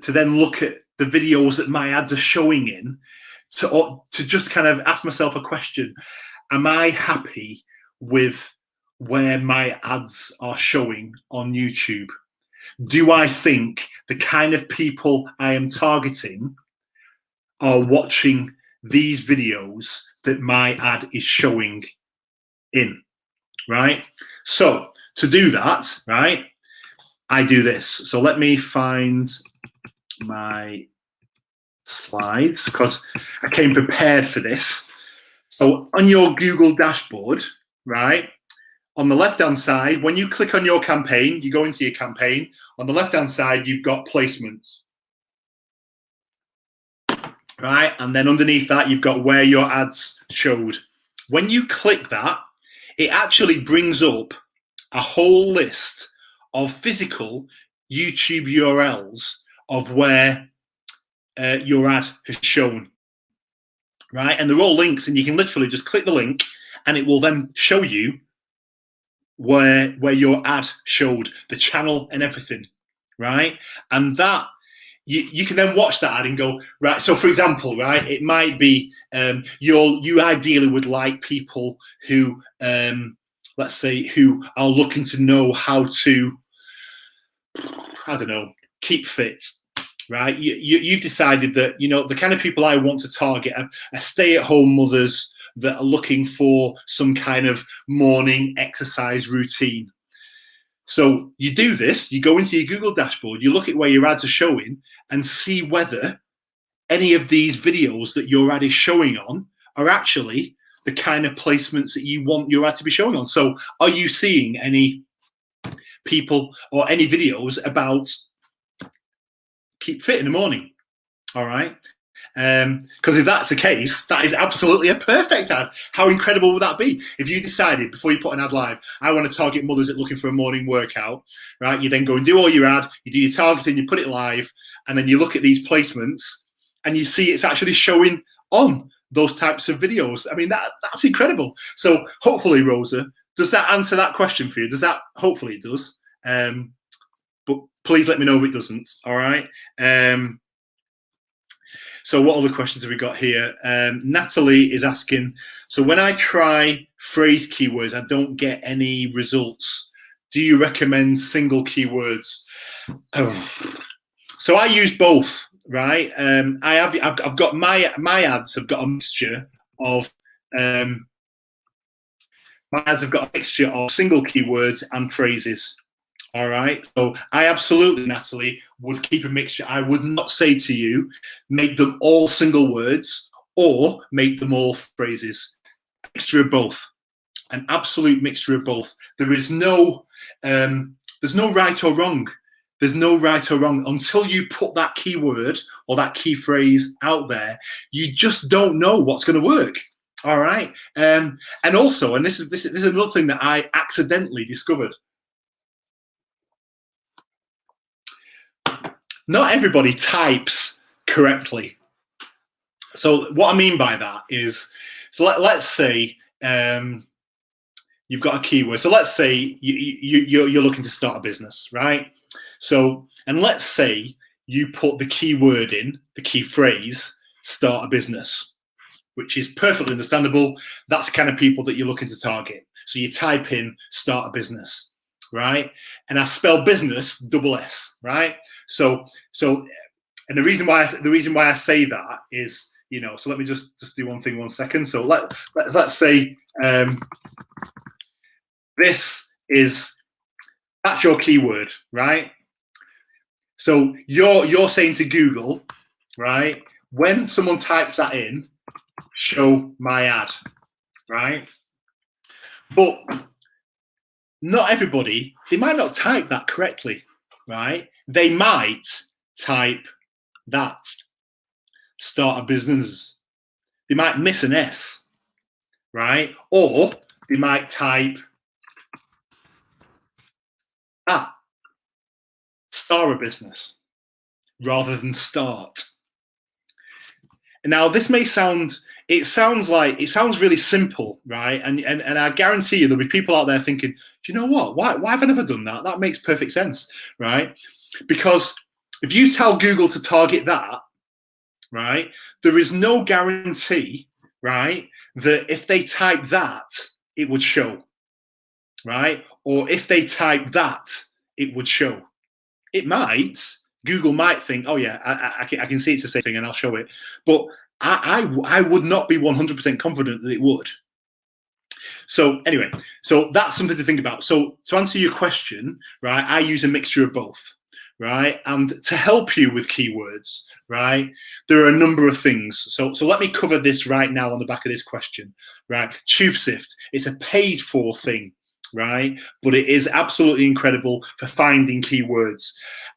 Speaker 1: then look at the videos that my ads are showing in, to just kind of ask myself a question: am I happy with where my ads are showing on YouTube? Do I think the kind of people I am targeting are watching these videos that my ad is showing in, right? So to do that, right, I do this. So let me find my slides because I came prepared for this. So on your Google dashboard, right, on the left-hand side, when you click on your campaign, you go into your campaign. On the left-hand side, you've got placements, right? And then underneath that, you've got where your ads showed. When you click that, it actually brings up a whole list of physical YouTube URLs of where your ad has shown, right? And they're all links, and you can literally just click the link and it will then show you where your ad showed, the channel and everything, right? And that you can then watch that ad and go, right, so for example, right, it might be you ideally would like people who let's say who are looking to know how to, I don't know, keep fit, right? You've decided that, you know, the kind of people I want to target are stay-at-home mothers that are looking for some kind of morning exercise routine. So you do this, you go into your Google dashboard, you look at where your ads are showing and see whether any of these videos that your ad is showing on are actually the kind of placements that you want your ad to be showing on. So are you seeing any people or any videos about keep fit in the morning? All right. Because if that's the case, that is absolutely a perfect ad. How incredible would that be? If you decided before you put an ad live, I want to target mothers that are looking for a morning workout, right? You then go and do all your ad, you do your targeting, you put it live, and then you look at these placements and you see it's actually showing on those types of videos. I mean, that's incredible. So hopefully, Rosa, does that answer that question for you? Does that? Hopefully it does. But please let me know if it doesn't. All right. So what other questions have we got here? Natalie is asking, so when I try phrase keywords, I don't get any results. Do you recommend single keywords? Oh. So I use both, right? I've got my ads have got a mixture of my ads have got a mixture of single keywords and phrases. All right. So I absolutely, Natalie, would keep a mixture. I would not say to you, make them all single words or make them all phrases. Mixture of both. An absolute mixture of both. There's no right or wrong. There's no right or wrong until you put that keyword or that key phrase out there. You just don't know what's going to work. All right. And also, and this is another thing that I accidentally discovered. Not everybody types correctly. So what I mean by that is, so let's say you've got a keyword. So let's say you're looking to start a business, right? So, and let's say you put the keyword in, the key phrase, start a business, which is perfectly understandable. That's the kind of people that you're looking to target. So you type in start a business, right? And I spell business double S, right? So, and the reason why I say that is, you know, so let me just do one thing 1 second. So let's say that's your keyword, right? So you're saying to Google, right? When someone types that in, show my ad, right? But not everybody, they might not type that correctly, right? They might type that, start a business. They might miss an S, right? Or they might type that, start a business, rather than start. Now, this may sound it sounds really simple, right? And I guarantee you there'll be people out there thinking, do you know what? Why have I never done that? That makes perfect sense, right? Because if you tell Google to target that, right, there is no guarantee, right, that if they type that, it would show, right? Or if they type that, it would show. It might. Google might think, oh yeah, I can see it's the same thing, and I'll show it. But I would not be 100% confident that it would. So anyway, so that's something to think about. So to answer your question, right, I use a mixture of both, right? And to help you with keywords, right, there are a number of things. So let me cover this right now on the back of this question, right? TubeSift, it's a paid for thing, right? But it is absolutely incredible for finding keywords.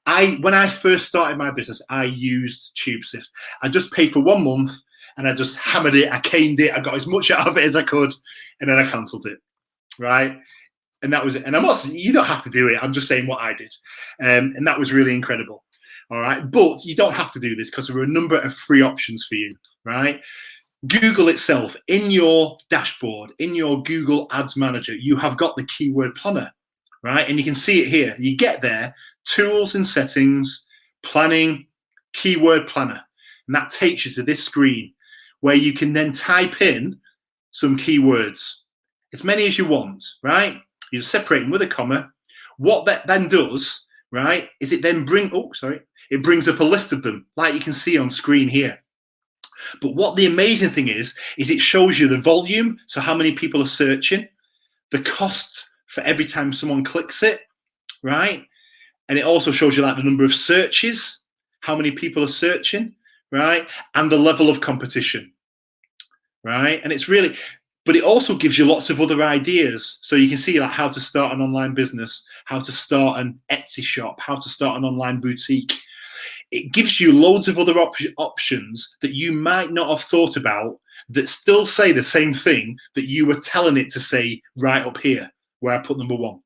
Speaker 1: When I first started my business, I used TubeSift. I just paid for 1 month and I just hammered it. I caned it. I got as much out of it as I could, and then I cancelled it, right? And that was it. And you don't have to do it. I'm just saying what I did. And that was really incredible. All right. But you don't have to do this because there are a number of free options for you, right? Google itself, in your dashboard, in your Google Ads Manager, you have got the keyword planner, right? And you can see it here. You get there, tools and settings, planning, keyword planner. And that takes you to this screen where you can then type in some keywords, as many as you want, right? You just separate them with a comma. What that then does, right, is it then it brings up a list of them, like you can see on screen here. But what the amazing thing is it shows you the volume, so how many people are searching, the cost for every time someone clicks it, right? And it also shows you like the number of searches, how many people are searching, right? And the level of competition, right? And it's really, but it also gives you lots of other ideas. So you can see like how to start an online business, how to start an Etsy shop, how to start an online boutique. It gives you loads of other options that you might not have thought about that still say the same thing that you were telling it to say right up here where I put number 1.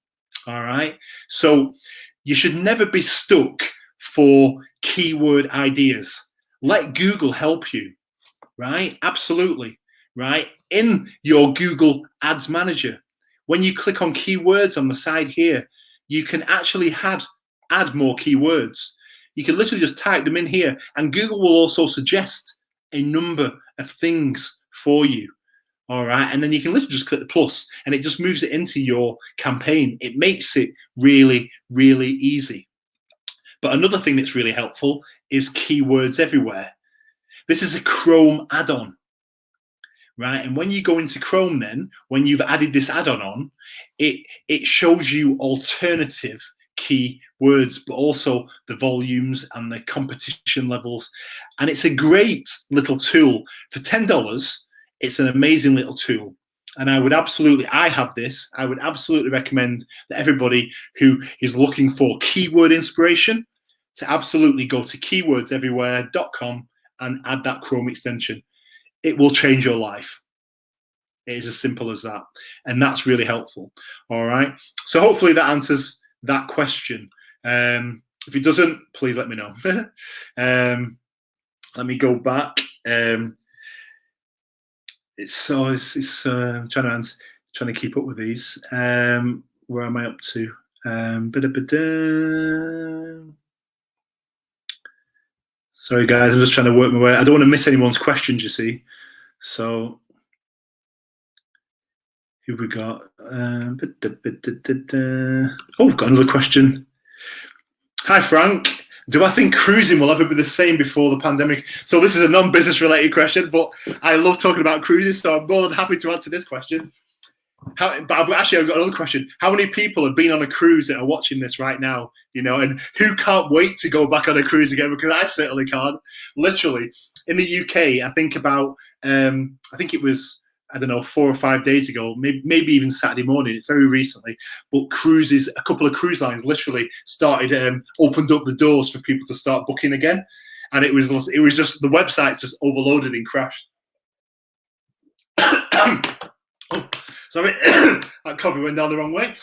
Speaker 1: All right. So you should never be stuck for keyword ideas. Let Google help you, right? Absolutely, right? In your Google Ads Manager, when you click on keywords on the side here, you can actually add more keywords. You can literally just type them in here, and Google will also suggest a number of things for you. All right. And then you can literally just click the plus and it just moves it into your campaign. It makes it really, really easy. But another thing that's really helpful is Keywords Everywhere. This is a Chrome add-on, right? And when you go into Chrome then, when you've added this add-on on, it shows you alternative keywords, but also the volumes and the competition levels. And it's a great little tool. For $10, it's an amazing little tool. And I would absolutely recommend that everybody who is looking for keyword inspiration to absolutely go to keywordseverywhere.com and add that Chrome extension. It will change your life. It is as simple as that. And that's really helpful. All right. So hopefully that answers that question. If it doesn't, please let me know. Let me go back. It's trying to keep up with these. Where am I up to? Sorry guys, I'm just trying to work my way. I don't want to miss anyone's questions, you see. So who we got? Oh, we've got another question. Hi Frank. Do I think cruising will ever be the same before the pandemic? So this is a non-business related question, but I love talking about cruising, so I'm more than happy to answer this question. But I've got another question. How many people have been on a cruise that are watching this right now? You know, and who can't wait to go back on a cruise again? Because I certainly can't. Literally, in the UK, I think it was, I don't know, 4 or 5 days ago, maybe even Saturday morning. It's very recently, but a couple of cruise lines literally started, opened up the doors for people to start booking again, and it was just the websites just overloaded and crashed. Oh, sorry, that copy went down the wrong way.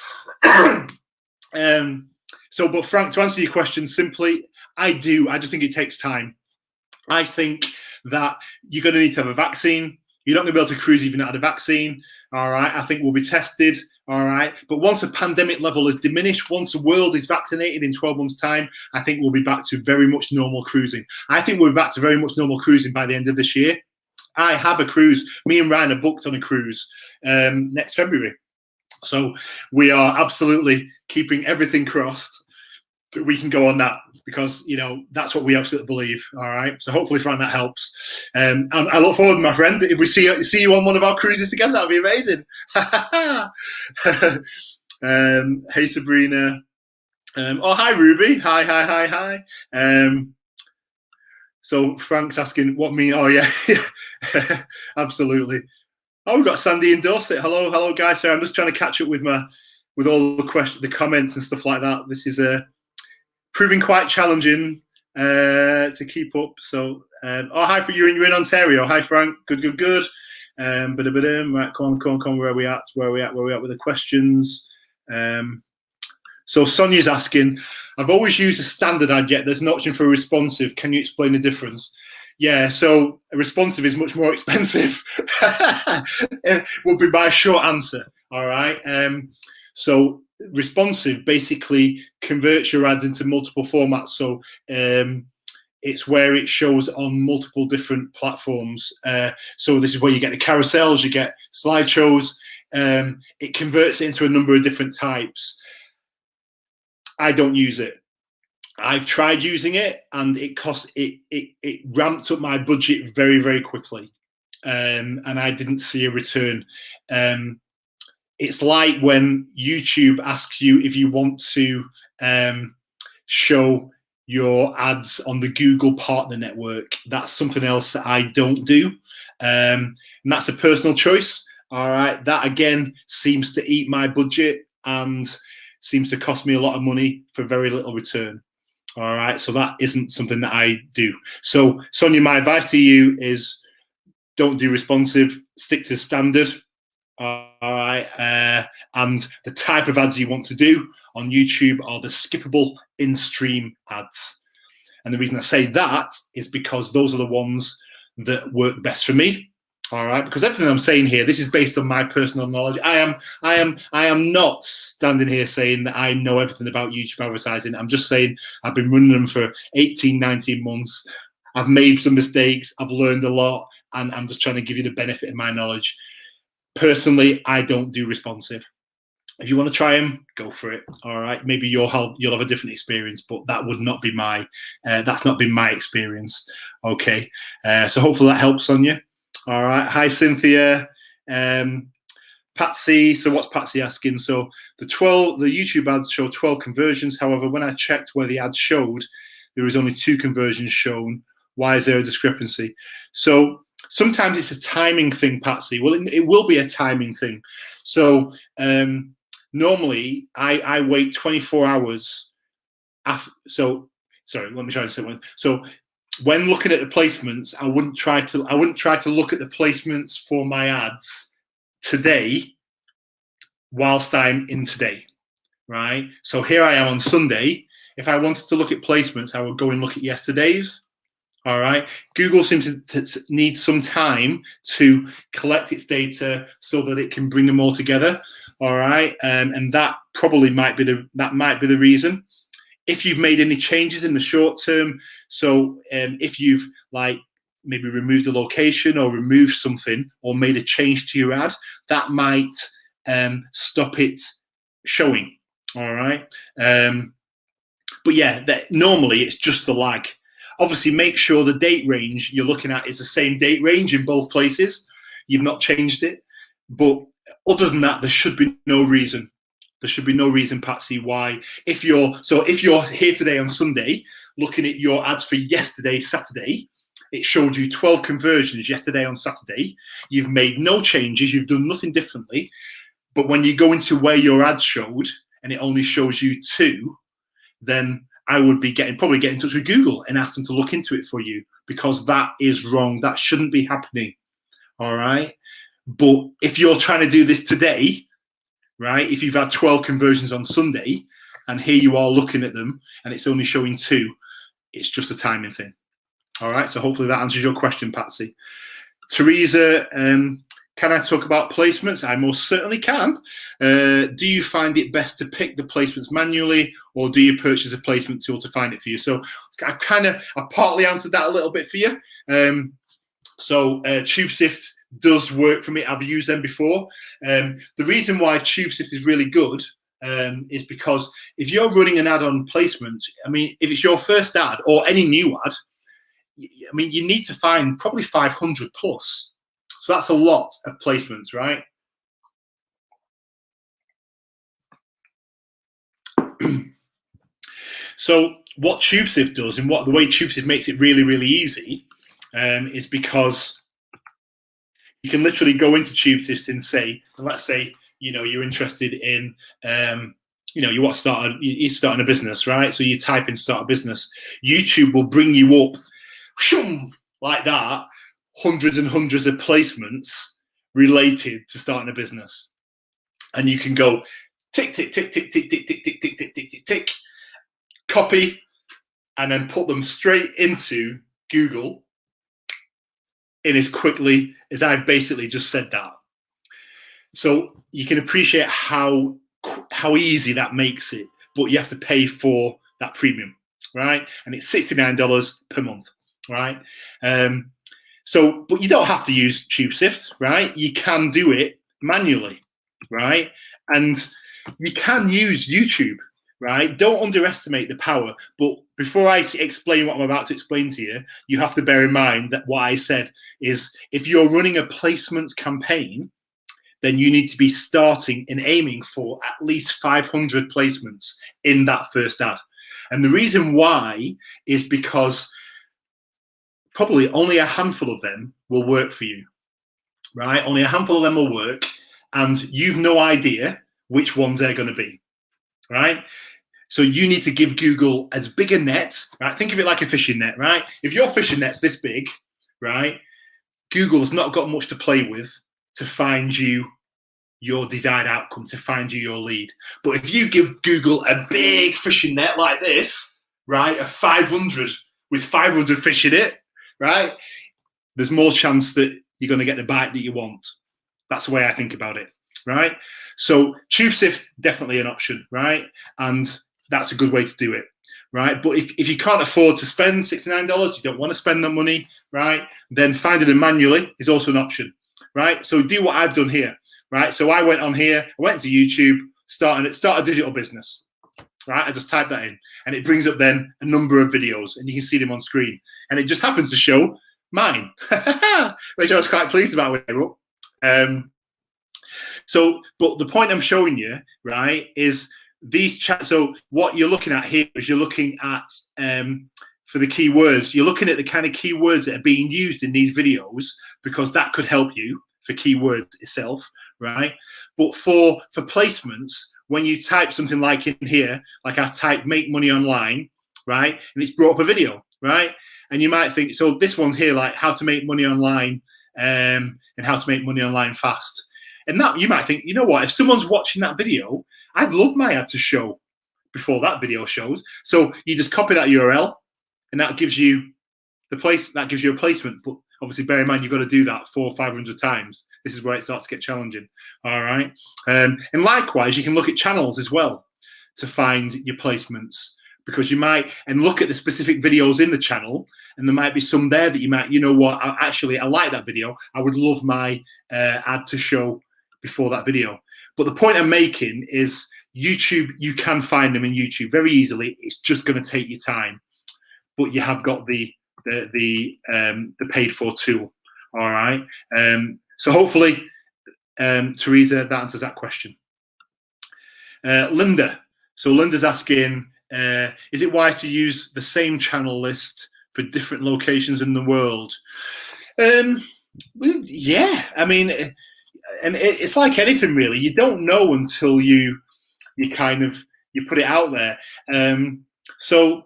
Speaker 1: But Frank, to answer your question simply, I just think it takes time. I think that you're going to need to have a vaccine. You're not going to be able to cruise if you've not had a vaccine. All right. I think we'll be tested. All right. But once the pandemic level is diminished, once the world is vaccinated in 12 months' time, I think we'll be back to very much normal cruising. I think we'll be back to very much normal cruising by the end of this year. I have a cruise. Me and Ryan are booked on a cruise next February. So we are absolutely keeping everything crossed that we can go on that, because, you know, that's what we absolutely believe. All right. So hopefully, Fran, that helps. And I look forward, my friend, if we see you on one of our cruises together, that'd be amazing. Hey, Sabrina. Oh, hi, Ruby. Hi. So Frank's asking what me. Oh, yeah. Absolutely. Oh, we've got Sandy in Dorset. Hello, guys. So I'm just trying to catch up with all the questions, the comments and stuff like that. This is proving quite challenging to keep up. So, oh, hi, you're in Ontario. Hi, Frank. Good. Right, come on. Where are we at with the questions? So Sonia's asking, I've always used a standard ad, yet there's an option for a responsive. Can you explain the difference? Yeah, so a responsive is much more expensive. Would be my short answer. All right. So responsive basically converts your ads into multiple formats. So it's where it shows on multiple different platforms. So this is where you get the carousels, you get slideshows. It converts it into a number of different types. I don't use it. I've tried using it, and it ramped up my budget very, very quickly, and I didn't see a return. It's like when YouTube asks you if you want to show your ads on the Google Partner Network. That's something else that I don't do, and that's a personal choice. All right, that again seems to eat my budget and seems to cost me a lot of money for very little return. All right, so that isn't something that I do. So, Sonia, my advice to you is don't do responsive, stick to standard. All right, and the type of ads you want to do on YouTube are the skippable in-stream ads. And the reason I say that is because those are the ones that work best for me. All right, because everything I'm saying here, this is based on my personal knowledge. I am not standing here saying that I know everything about YouTube advertising. I'm just saying I've been running them for 18, 19 months. I've made some mistakes. I've learned a lot, and I'm just trying to give you the benefit of my knowledge. Personally, I don't do responsive. If you want to try them, go for it. All right, maybe you'll have a different experience, but that would not be that's not been my experience. Okay, so hopefully that helps on you. All right. Hi, Cynthia. Patsy. So what's Patsy asking? So the YouTube ads show 12 conversions. However, when I checked where the ad showed, there was only 2 conversions shown. Why is there a discrepancy? So sometimes it's a timing thing, Patsy. Well, it will be a timing thing. So normally I wait 24 hours after. So sorry, let me try to say one. So when looking at the placements, I wouldn't try to look at the placements for my ads today whilst I'm in today, right? So here I am on Sunday. If I wanted to look at placements, I would go and look at yesterday's. All right. Google seems to need some time to collect its data so that it can bring them all together. All right, and that probably might be the reason. If you've made any changes in the short term, so if you've like maybe removed a location or removed something or made a change to your ad, that might stop it showing. All right. But yeah, normally it's just the lag. Obviously, make sure the date range you're looking at is the same date range in both places. You've not changed it. But other than that, there should be no reason. There should be no reason, Patsy, why. If you're here today on Sunday, looking at your ads for yesterday, Saturday, it showed you 12 conversions yesterday on Saturday. You've made no changes. You've done nothing differently. But when you go into where your ad showed and it only shows you 2, then I would be probably get in touch with Google and ask them to look into it for you, because that is wrong. That shouldn't be happening. All right. But if you're trying to do this today, right, if you've had 12 conversions on Sunday and here you are looking at them and it's only showing 2, it's just a timing thing. All right. So hopefully that answers your question, Patsy. Teresa, can I talk about placements? I most certainly can. Do you find it best to pick the placements manually, or do you purchase a placement tool to find it for you? So I partly answered that a little bit for you. TubeSift does work for me. I've used them before. The reason why TubeSift is really good is because if you're running an ad on placement, I mean, if it's your first ad or any new ad, I mean, you need to find probably 500 plus. So that's a lot of placements, right? So what TubeSift does, and the way TubeSift makes it really, really easy, is because you can literally go into TubeSift and say, let's say, you're interested in, you want to you're starting a business, right? So you type in start a business. YouTube will bring you up like that, hundreds and hundreds of placements related to starting a business. And you can go tick, tick, tick, tick, tick, tick, tick, tick, tick, tick, tick, tick, tick, copy, and then put them straight into Google in as quickly as I've basically just said that. So you can appreciate how easy that makes it, but you have to pay for that premium, right? And it's $69 per month, right? But you don't have to use TubeSift, right? You can do it manually, right? And you can use YouTube, right? Don't underestimate the power. But before I explain what I'm about to explain to you, you have to bear in mind that what I said is if you're running a placements campaign, then you need to be starting and aiming for at least 500 placements in that first ad. And the reason why is because probably only a handful of them will work for you, right? Only a handful of them will work, and you've no idea which ones they're going to be, right? So you need to give Google as big a net, right? Think of it like a fishing net, right? If your fishing net's this big, right, Google's not got much to play with to find you your desired outcome, to find you your lead. But if you give Google a big fishing net like this, right, a 500 with 500 fish in it, right, there's more chance that you're going to get the bite that you want. That's the way I think about it, right? So TubeSift, definitely an option, right? And that's a good way to do it, right? But if you can't afford to spend $69, you don't want to spend that money, right, then finding them manually is also an option, right? So do what I've done here, right? So I went on here, I went to YouTube, start a digital business, right? I just typed that in, and it brings up then a number of videos, and you can see them on screen. And it just happens to show mine, which I was quite pleased about when they were up. But the point I'm showing you, right, is these so what you're looking at here is you're looking at for the keywords, you're looking at the kind of keywords that are being used in these videos, because that could help you for keywords itself, right? But for placements, when you type something like in here, like I've typed make money online, right, and it's brought up a video, right, and you might think, so this one's here, like how to make money online and how to make money online fast. And that you might think, you know what, if someone's watching that video, I'd love my ad to show before that video shows. So you just copy that URL, and that gives you a placement. But obviously, bear in mind, you've got to do that 400 or 500 times. This is where it starts to get challenging. All right. And likewise, you can look at channels as well to find your placements, because you might look at the specific videos in the channel, and there might be some there that you might, you know what, I like that video. I would love my ad to show before that video. But the point I'm making is YouTube, you can find them in YouTube very easily. It's just going to take you time, but you have got the paid for tool. All right. So hopefully, Teresa, that answers that question. Linda. So Linda's asking, is it wise to use the same channel list for different locations in the world? Yeah, I mean, and it's like anything really. You don't know until you put it out there. So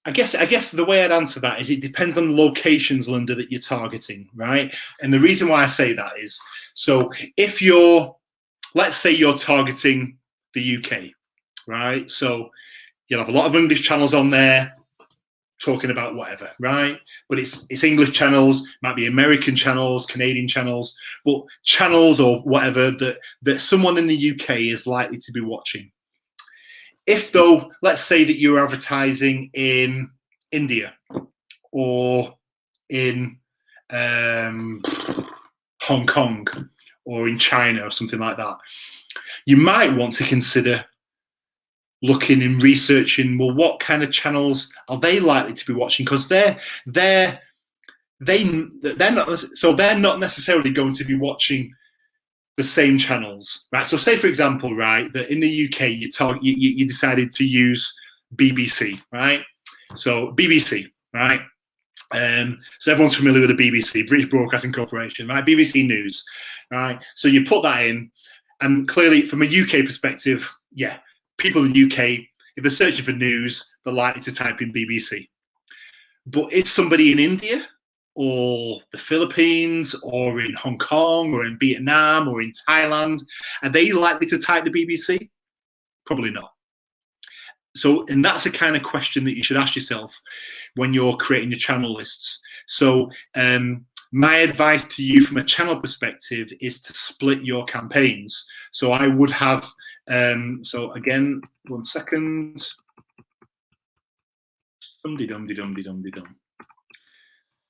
Speaker 1: I guess the way I'd answer that is it depends on the locations, Linda, that you're targeting, right? And the reason why I say that is, so if let's say you're targeting the UK, right? So you'll have a lot of English channels on there. talking about whatever, right? But it's English channels, might be American channels, Canadian channels, but channels or whatever that someone in the UK is likely to be watching. If though, let's say that you're advertising in India or in Hong Kong or in China or something like that, you might want to consider looking and researching, well, what kind of channels are they likely to be watching? Because they're not necessarily going to be watching the same channels, right? So say, for example, right, that in the UK you decided to use BBC, right? So BBC, right? So everyone's familiar with the BBC, British Broadcasting Corporation, right? BBC News, right? So you put that in, and clearly from a UK perspective, yeah, people in the UK, if they're searching for news, they're likely to type in BBC. But is somebody in India or the Philippines or in Hong Kong or in Vietnam or in Thailand, are they likely to type the BBC? Probably not. So, and that's the kind of question that you should ask yourself when you're creating your channel lists. So, my advice to you from a channel perspective is to split your campaigns. So I would have, so again, 1 second. Dum-de-dum-de-dum-de-dum-de-dum.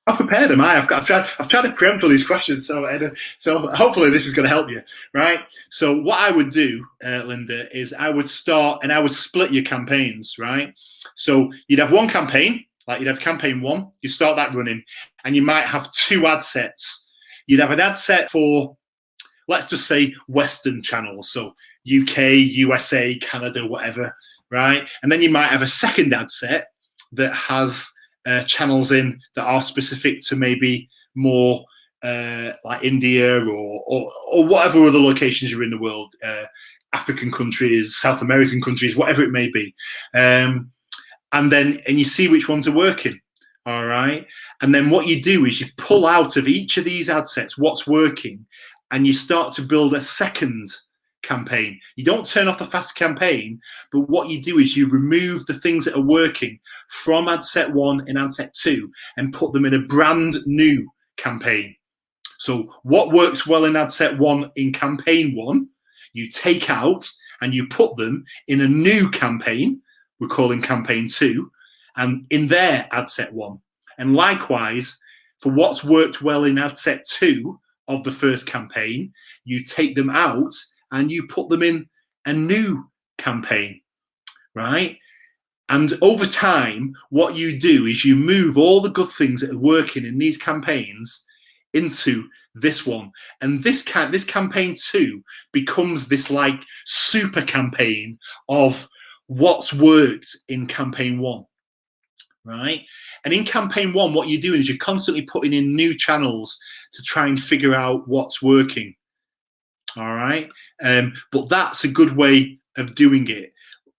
Speaker 1: I've prepared them. I've tried to preempt all these questions, so hopefully this is going to help you, right? So what I would do, Linda, is I would start and I would split your campaigns, right? So you'd have one campaign, like you'd have campaign 1, you start that running, and you might have 2 ad sets. You'd have an ad set for, let's just say, Western channels, so UK, USA, Canada, whatever, right? And then you might have a second ad set that has channels in that are specific to maybe more like India or whatever other locations you're in the world, African countries, South American countries, whatever it may be. And you see which ones are working, all right? And then what you do is you pull out of each of these ad sets what's working, and you start to build a second campaign. You don't turn off the fast campaign, but what you do is you remove the things that are working from ad set 1 and ad set 2 and put them in a brand new campaign. So what works well in ad set 1 in campaign 1, you take out and you put them in a new campaign, we're calling campaign 2, and in their ad set 1. And likewise, for what's worked well in ad set 2 of the first campaign, you take them out and you put them in a new campaign, right? And over time, what you do is you move all the good things that are working in these campaigns into this one. And this campaign 2 becomes this like super campaign of what's worked in campaign 1, right? And in campaign 1, what you're doing is you're constantly putting in new channels to try and figure out what's working. All right, but that's a good way of doing it.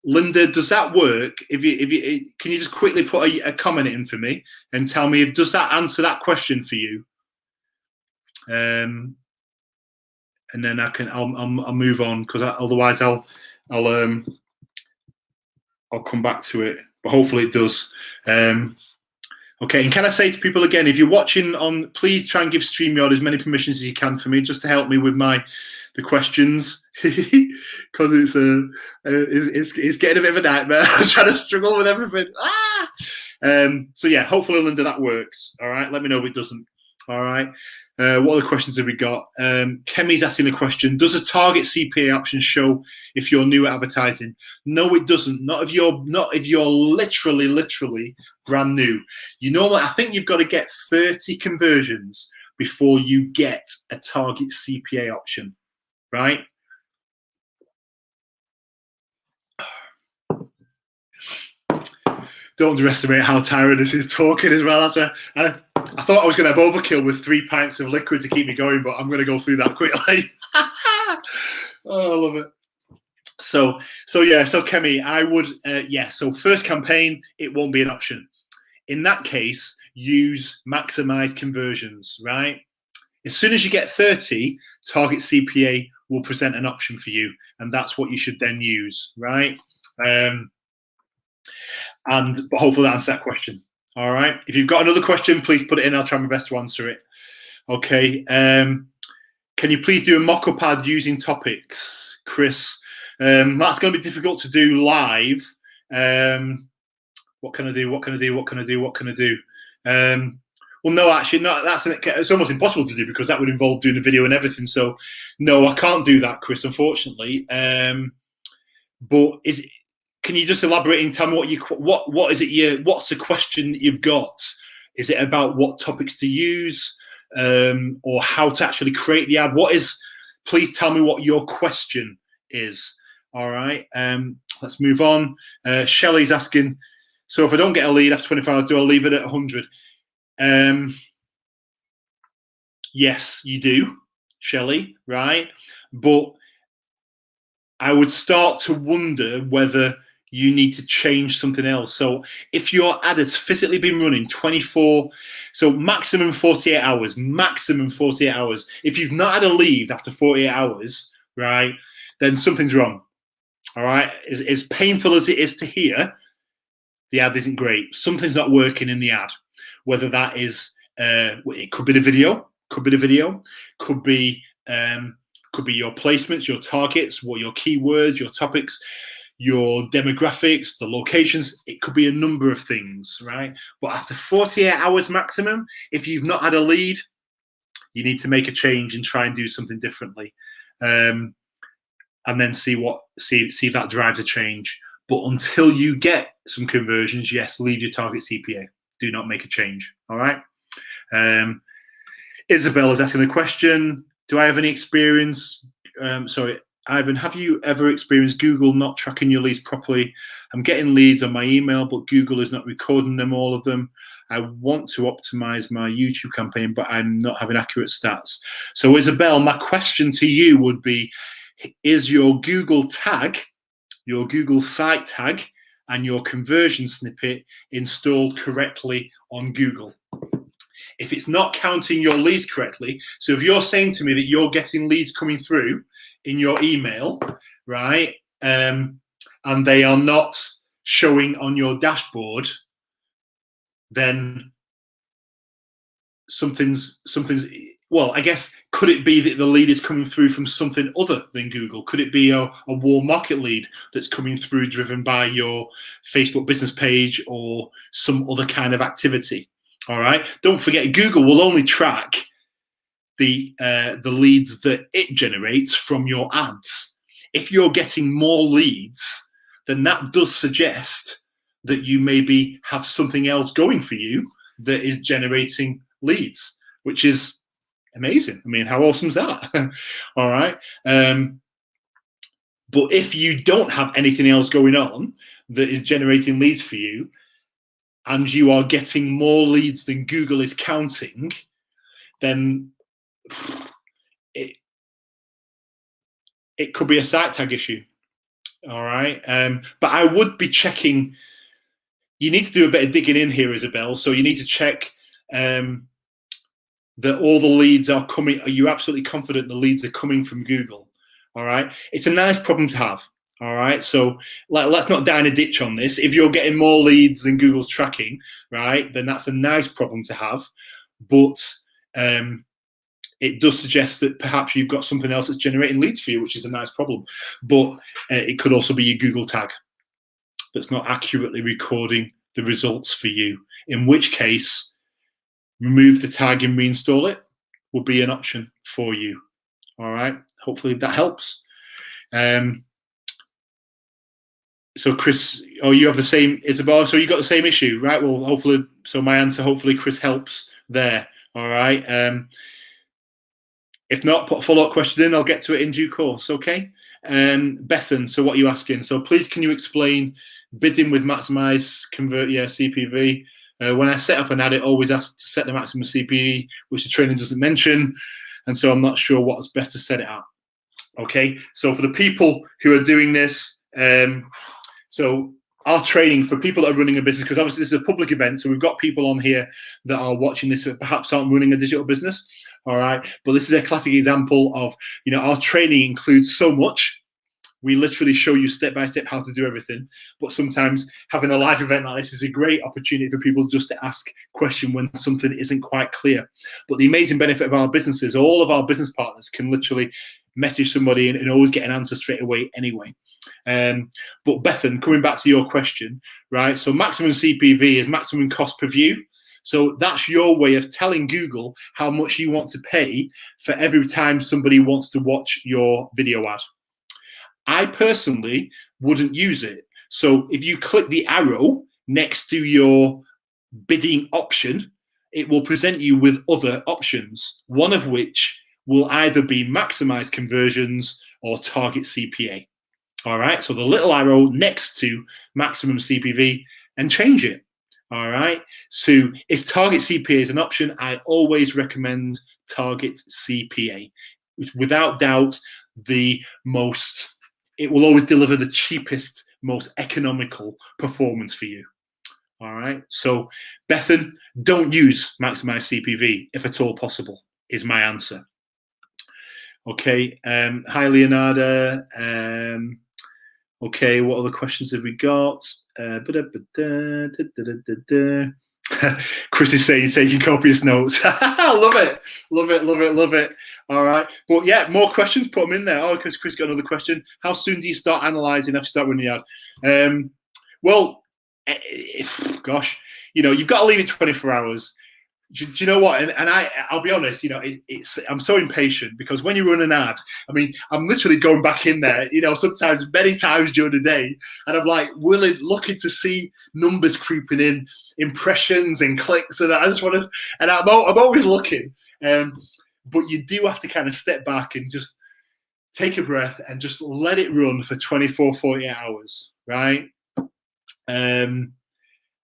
Speaker 1: Linda, does that work? If you can you just quickly put a comment in for me and tell me if does that answer that question for you? And then I'll move on, because otherwise I'll come back to it. But hopefully it does. Okay, and can I say to people again, if you're watching on, please try and give StreamYard as many permissions as you can for me, just to help me with the questions, because it's getting a bit of a nightmare. I'm trying to struggle with everything. So yeah, hopefully, Linda, that works. All right, let me know if it doesn't. All right. What other questions have we got? Kemi's asking a question. Does a target CPA option show if you're new at advertising? No, it doesn't. Not if you're literally brand new. You know what? I think you've got to get 30 conversions before you get a target CPA option, right? Don't underestimate how tiring this is talking as well. I thought I was going to have overkill with 3 pints of liquid to keep me going, but I'm going to go through that quickly. Oh, I love it. So Kemi, I would, so first campaign, it won't be an option. In that case, use maximize conversions, right? As soon as you get 30, target CPA will present an option for you, and that's what you should then use, right? But hopefully that answers that question. All right. If you've got another question, please put it in. I'll try my best to answer it. Okay. Can you please do a mock-up ad using topics, Chris? That's going to be difficult to do live. What can I do? What can I do? What can I do? What can I do? Well, no, actually, no. It's almost impossible to do because that would involve doing a video and everything. So, no, I can't do that, Chris, unfortunately. But can you just elaborate and tell me what is it? What's the question that you've got? Is it about what topics to use, or how to actually create the ad? Please tell me what your question is. All right. Let's move on. Shelley's asking, so if I don't get a lead after 24 hours, do I leave it at 100? Yes, you do, Shelley, right? But I would start to wonder whether you need to change something else. So if your ad has physically been running 24, so maximum 48 hours, If you've not had a lead after 48 hours, right, then something's wrong. All right. As painful as it is to hear, the ad isn't great. Something's not working in the ad. Whether that is, it could be the video, could be your placements, your targets, what your keywords, your topics, your demographics, the locations. It could be a number of things, right? But after 48 hours maximum, if you've not had a lead, you need to make a change and try and do something differently, and then see if that drives a change. But until you get some conversions, yes, leave your target CPA. Do not make a change. All right. Isabel is asking a question. Do I have any experience? Sorry, Ivan, have you ever experienced Google not tracking your leads properly? I'm getting leads on my email, but Google is not recording them, all of them. I want to optimize my YouTube campaign, but I'm not having accurate stats. So Isabel, my question to you would be, is your Google tag, your Google site tag, and your conversion snippet installed correctly on Google? If it's not counting your leads correctly, so if you're saying to me that you're getting leads coming through in your email, right, and they are not showing on your dashboard, then something's. Well, I guess, could it be that the lead is coming through from something other than Google? Could it be a warm market lead that's coming through driven by your Facebook business page or some other kind of activity? All right. Don't forget, Google will only track the leads that it generates from your ads. If you're getting more leads, then that does suggest that you maybe have something else going for you that is generating leads, which is amazing. I mean, how awesome is that? All right. But if you don't have anything else going on that is generating leads for you, and you are getting more leads than Google is counting, then it could be a site tag issue. All right. But I would be checking. You need to do a bit of digging in here, Isabel. So you need to check that all the leads are coming. Are you absolutely confident the leads are coming from Google? All right. It's a nice problem to have. All right. So let's not die in a ditch on this. If you're getting more leads than Google's tracking, right, then that's a nice problem to have. But it does suggest that perhaps you've got something else that's generating leads for you, which is a nice problem. But it could also be your Google tag that's not accurately recording the results for you, in which case remove the tag and reinstall it would be an option for you. All right. Hopefully that helps. So Chris, you have the same, Isabel, so you got the same issue, right? Well, hopefully, so my answer, hopefully Chris helps there. All right. If not, put a follow-up question in. I'll get to it in due course. Okay. Bethan, so what are you asking? So please, can you explain bidding with maximize convert? Yeah, CPV. When I set up an ad, it always asks to set the maximum CPV, which the training doesn't mention. And so I'm not sure what's best to set it at. Okay. So for the people who are doing this, so our training for people that are running a business, because obviously this is a public event, so we've got people on here that are watching this that perhaps aren't running a digital business. All right. But this is a classic example of, our training includes so much We literally show you step by step how to do everything. But sometimes having a live event like this is a great opportunity for people just to ask a question when something isn't quite clear. But the amazing benefit of our business is all of our business partners can literally message somebody and always get an answer straight away anyway. But Bethan, coming back to your question, right? So maximum CPV is maximum cost per view. So that's your way of telling Google how much you want to pay for every time somebody wants to watch your video ad. I personally wouldn't use it. So if you click the arrow next to your bidding option, it will present you with other options, one of which will either be maximize conversions or target CPA. All right, so the little arrow next to maximum CPV and change it. All right, so if target CPA is an option, I always recommend target CPA. Without doubt, it will always deliver the cheapest, most economical performance for you. All right, so Bethan, don't use maximize CPV if at all possible, is my answer. Okay, hi Leonardo. Okay, what other questions have we got? Chris is saying taking copious notes. Love it, love it, love it, love it. All right, but yeah, more questions. Put them in there. Oh, because Chris got another question. How soon do you start analysing after you start running the ad? Well, gosh, you've got to leave it 24 hours. Do you know what? And I'll be honest, I'm so impatient because when you run an ad, I mean, I'm literally going back in there, sometimes many times during the day, and I'm like looking to see numbers creeping in, impressions and clicks, and I just want to, and I'm always looking. But you do have to kind of step back and just take a breath and just let it run for 24, 48 hours, right?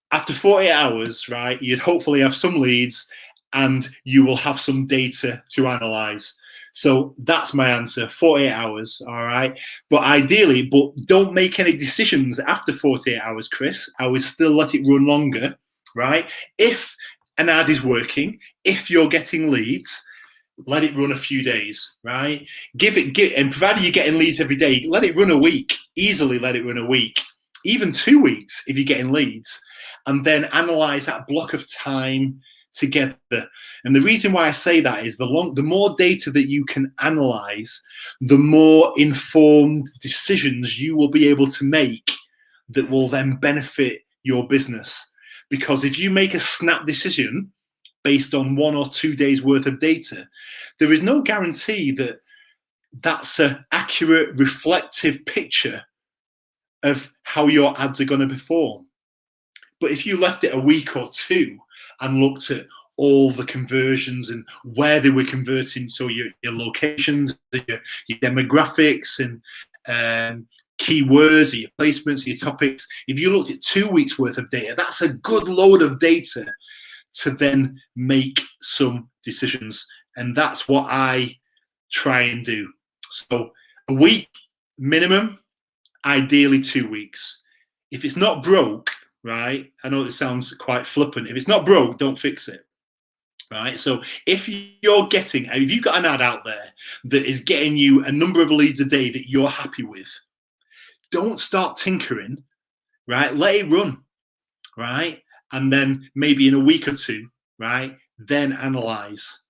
Speaker 1: After 48 hours, right, you'd hopefully have some leads and you will have some data to analyze. So that's my answer, 48 hours, all right? But ideally, don't make any decisions after 48 hours, Chris. I would still let it run longer, right? If an ad is working, if you're getting leads, let it run a few days, right? And provided you're getting leads every day, let it run a week. Easily let it run a week, even 2 weeks if you're getting leads. And then analyze that block of time together. And the reason why I say that is the more data that you can analyze, the more informed decisions you will be able to make that will then benefit your business. Because if you make a snap decision based on 1 or 2 days worth of data, there is no guarantee that that's an accurate, reflective picture of how your ads are going to perform. But if you left it a week or two and looked at all the conversions and where they were converting, so your locations, your demographics and keywords, or your placements, or your topics, if you looked at 2 weeks worth of data, that's a good load of data to then make some decisions. And that's what I try and do. So a week minimum, ideally 2 weeks. If it's not broke, right? I know it sounds quite flippant. If it's not broke, don't fix it, right? So if you've got an ad out there that is getting you a number of leads a day that you're happy with, don't start tinkering, right? Let it run, right? And then maybe in a week or two, right? Then analyze,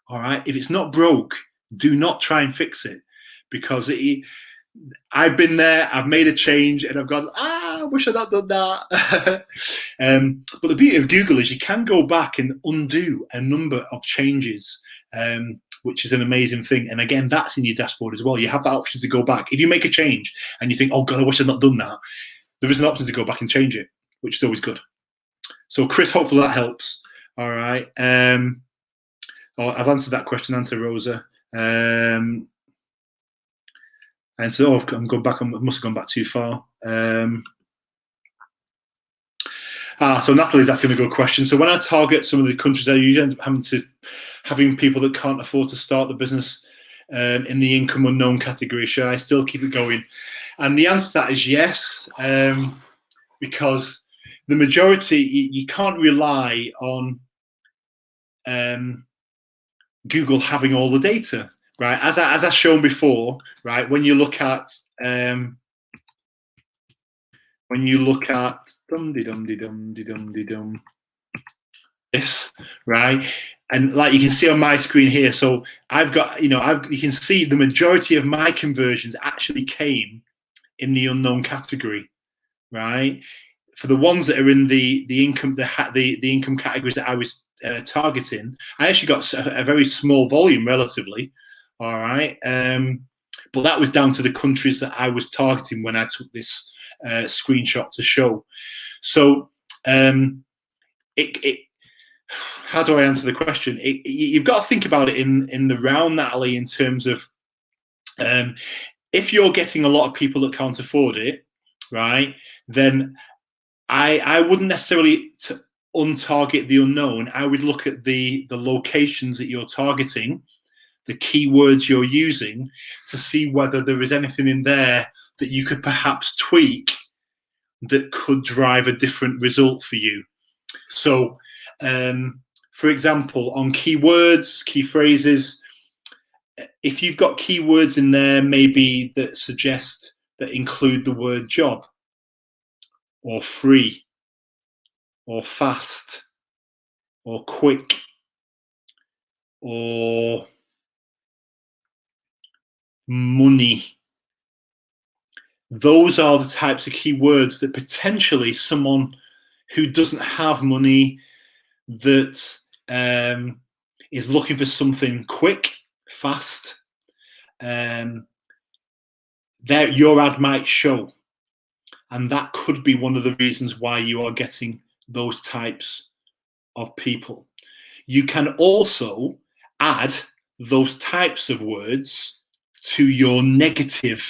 Speaker 1: all right? If it's not broke, do not try and fix it, because I've been there, I've made a change, and I've gone, I wish I'd not done that. But the beauty of Google is you can go back and undo a number of changes, which is an amazing thing. And again, that's in your dashboard as well. You have that option to go back. If you make a change and you think, oh God, I wish I'd not done that, there is an option to go back and change it, which is always good. So Chris, hopefully that helps. All right. I've answered that question, Anta Rosa. And so I'm going back. I must have gone back too far. So Natalie's asking a good question. So when I target some of the countries, I usually end up having people that can't afford to start the business in the income unknown category. Should I still keep it going? And the answer to that is yes, because the majority, you can't rely on Google having all the data. Right, as I've shown before, right, when you look at when you look at this, right? And like you can see on my screen here, so I've got, you can see the majority of my conversions actually came in the unknown category, right? For the ones that are in the income categories that I was targeting, I actually got a very small volume relatively, all right. But that was down to the countries that I was targeting when I took this screenshot to show. So how do I answer the question? You've got to think about it in the round, Natalie, in terms of if you're getting a lot of people that can't afford it, right, then I wouldn't necessarily untarget the unknown. I would look at the locations that you're targeting, the keywords you're using, to see whether there is anything in there that you could perhaps tweak that could drive a different result for you. So, for example, on keywords, key phrases, if you've got keywords in there maybe that include the word job or free or fast or quick or money, those are the types of keywords that potentially someone who doesn't have money, that is looking for something quick, fast, your ad might show. And that could be one of the reasons why you are getting those types of people. You can also add those types of words to your negative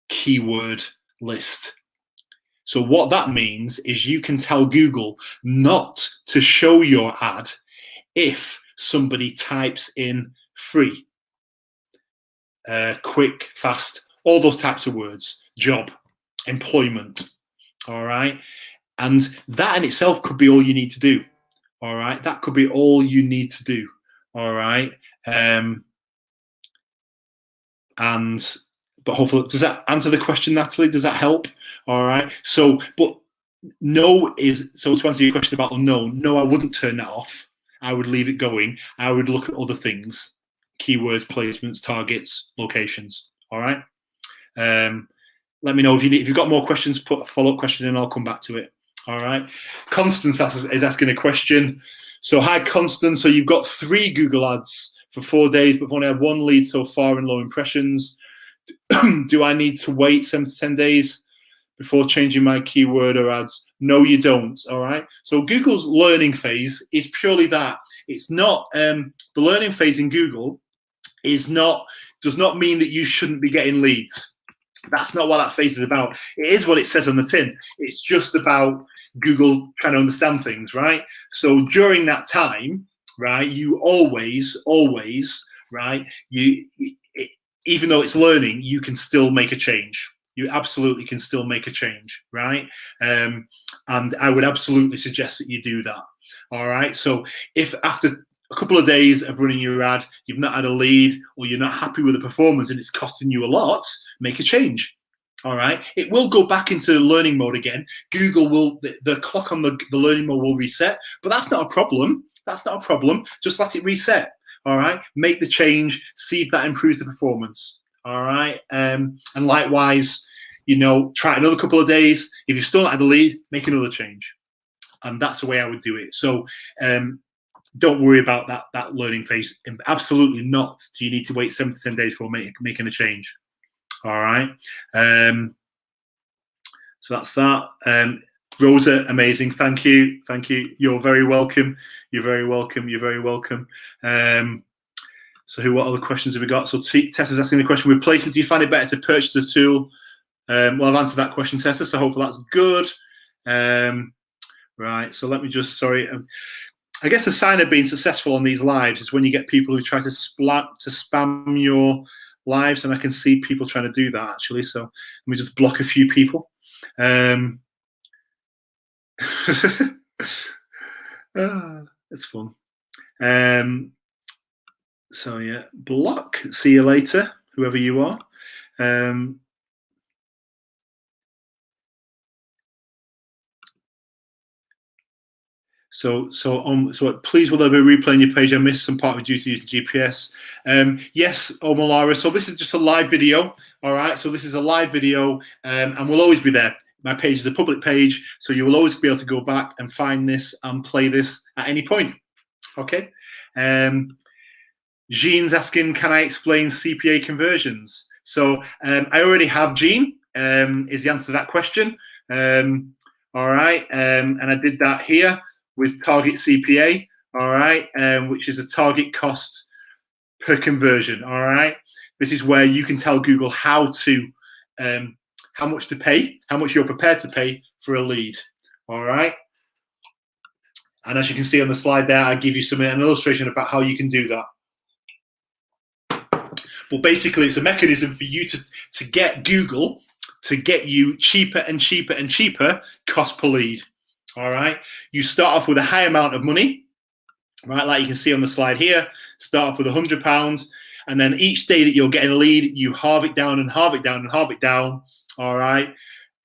Speaker 1: keyword list. So what that means is you can tell Google not to show your ad if somebody types in free, quick, fast, all those types of words, job, employment, all right? And that in itself could be all you need to do, all right? That could be all you need to do, all right? But hopefully, does that answer the question, Natalie? Does that help? All right. So, but so to answer your question about unknown, no, I wouldn't turn that off. I would leave it going. I would look at other things, keywords, placements, targets, locations. All right. Let me know if you've got more questions. Put a follow-up question in. I'll come back to it. All right. Constance is asking a question. So, hi, Constance. So you've got 3 Google ads for 4 days, but I've only had 1 lead so far and low impressions. Do I need to wait 7 to 10 days before changing my keyword or ads? No, you don't. All right. So Google's learning phase is purely that. It's not the learning phase in Google does not mean that you shouldn't be getting leads. That's not what that phase is about. It is what it says on the tin. It's just about Google trying to understand things, right? So during that time, right, you always, right, even though it's learning, you can still make a change. You absolutely can still make a change, right? And I would absolutely suggest that you do that. All right. So if after a couple of days of running your ad, you've not had a lead or you're not happy with the performance and it's costing you a lot, make a change. All right. It will go back into learning mode again. Google will, the clock on the learning mode will reset, but that's not a problem. That's not a problem. Just let it reset. All right. Make the change. See if that improves the performance. All right. And likewise, try another couple of days. If you've still not had a lead, make another change. And that's the way I would do it. So don't worry about that learning phase. Absolutely not. Do you need to wait 7 to 10 days before making a change? All right. So that's that. Rosa, amazing. Thank you. Thank you. You're very welcome. You're very welcome. You're very welcome. So what other questions have we got? So Tessa's asking the question, with placement, do you find it better to purchase a tool? Well, I've answered that question, Tessa, so hopefully that's good. Right, so let me just, sorry. I guess a sign of being successful on these lives is when you get people who try to spam your lives, and I can see people trying to do that, actually. So let me just block a few people. It's fun. So yeah, block. See you later, whoever you are. So please will there be replaying your page? I missed some part of it due to using GPS. Yes, Omalara. So this is just a live video. All right. So this is a live video, and we'll always be there. My page is a public page, so you will always be able to go back and find this and play this at any point. Okay. Jean's asking, can I explain CPA conversions? So I already have Jean. Is the answer to that question? All right. And I did that here with target CPA, all right, which is a target cost per conversion, all right. This is where you can tell Google how much to pay, how much you're prepared to pay for a lead, all right. And as you can see on the slide there, I give you an illustration about how you can do that. But basically, it's a mechanism for you to get Google to get you cheaper and cheaper and cheaper cost per lead. All right. You start off with a high amount of money, right? Like you can see on the slide here, start off with £100. And then each day that you're getting a lead, you halve it down and halve it down and halve it down. All right.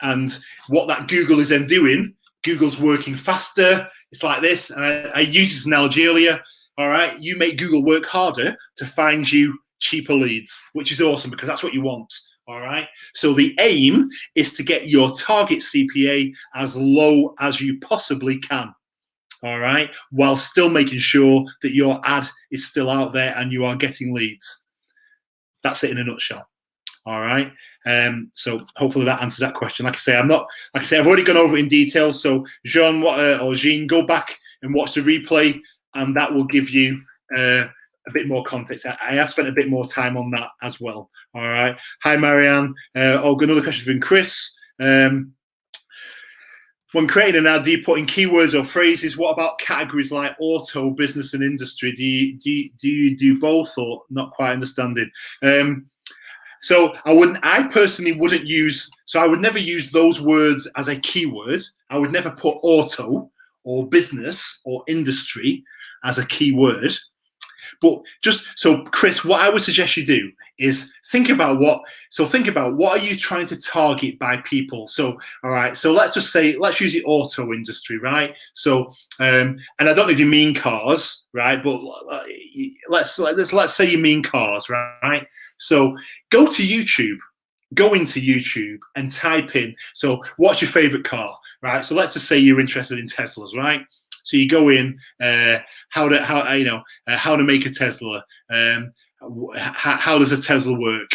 Speaker 1: And what that Google is then doing, Google's working faster. It's like this. And I used this analogy earlier. All right. You make Google work harder to find you cheaper leads, which is awesome because that's what you want. All right. So the aim is to get your target CPA as low as you possibly can. All right. While still making sure that your ad is still out there and you are getting leads. That's it in a nutshell. All right. So hopefully that answers that question. Like I say, I've already gone over it in detail. So Jean or Jean, go back and watch the replay, and that will give you a bit more context. I have spent a bit more time on that as well. All right. Hi, Marianne. Another question from Chris. When creating an ad, do you put in keywords or phrases? What about categories like auto, business, and industry? Do you do both, or not quite understanding? So I personally wouldn't use. So I would never use those words as a keyword. I would never put auto or business or industry as a keyword. But Chris, what I would suggest you do is think about what are you trying to target by people? So, all right, so let's use the auto industry, right? So, and I don't know if you mean cars, right? But let's say you mean cars, right? So go into YouTube and type in, so what's your favorite car, right? So let's just say you're interested in Teslas, right? So you go in, how to make a Tesla, how does a Tesla work?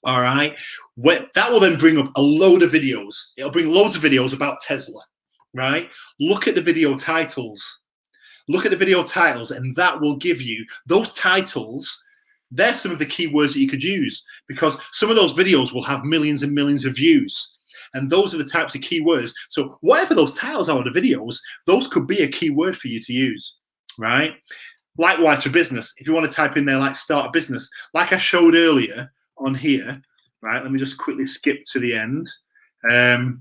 Speaker 1: All right, that will then bring up a load of videos. It'll bring loads of videos about Tesla, right? Look at the video titles. And that will give you those titles. They're some of the keywords that you could use, because some of those videos will have millions and millions of views. And those are the types of keywords. So whatever those titles are of the videos, those could be a keyword for you to use, right? Likewise for business, if you want to type in there like start a business, like I showed earlier on here, right? Let me just quickly skip to the end. So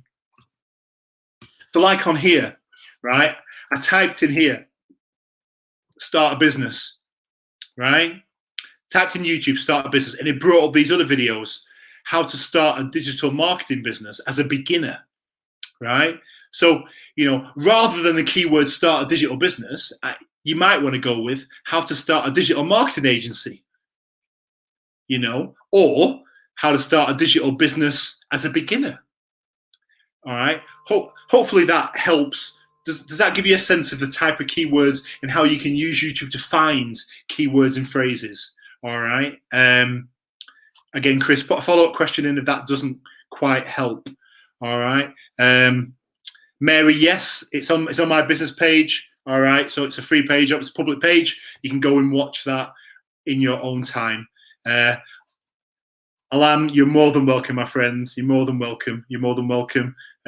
Speaker 1: like on here, right? I typed in here, start a business, right? Typed in YouTube, start a business, and it brought up these other videos. How to start a digital marketing business as a beginner, right? So, rather than the keyword start a digital business, you might want to go with how to start a digital marketing agency, or how to start a digital business as a beginner. All right. Hopefully that helps. Does that give you a sense of the type of keywords and how you can use YouTube to find keywords and phrases? All right. Again, Chris, put a follow-up question in if that doesn't quite help. All right. Mary, yes, it's on my business page. All right. So it's a free page. It's a public page. You can go and watch that in your own time. Alam, you're more than welcome, my friends. You're more than welcome.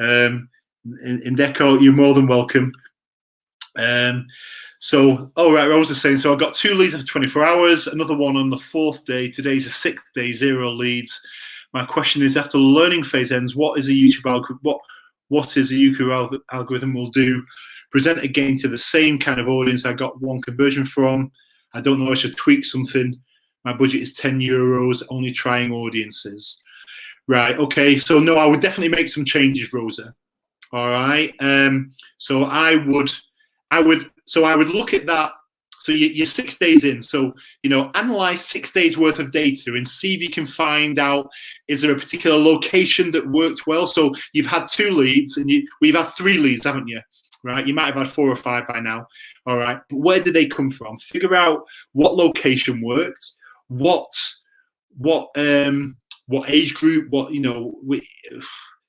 Speaker 1: Indeko, you're more than welcome. So, Rose is saying, so I've got 2 leads after 24 hours, another one on the 4th day. Today's the 6th day, 0 leads. My question is, after the learning phase ends, what is a YouTube algorithm? What is a YouTube algorithm will do? Present again to the same kind of audience I got 1 conversion from. I don't know, I should tweak something. My budget is €10, only trying audiences. Right, okay, so no, I would definitely make some changes, Rosa. All right, so I would I would look at that. So you're 6 days in. So, analyze 6 days worth of data and see if you can find out, is there a particular location that worked well? So you've had 2 leads and we've had 3 leads, haven't you? Right. You might have had 4 or 5 by now. All right. But where did they come from? Figure out what location worked, what age group,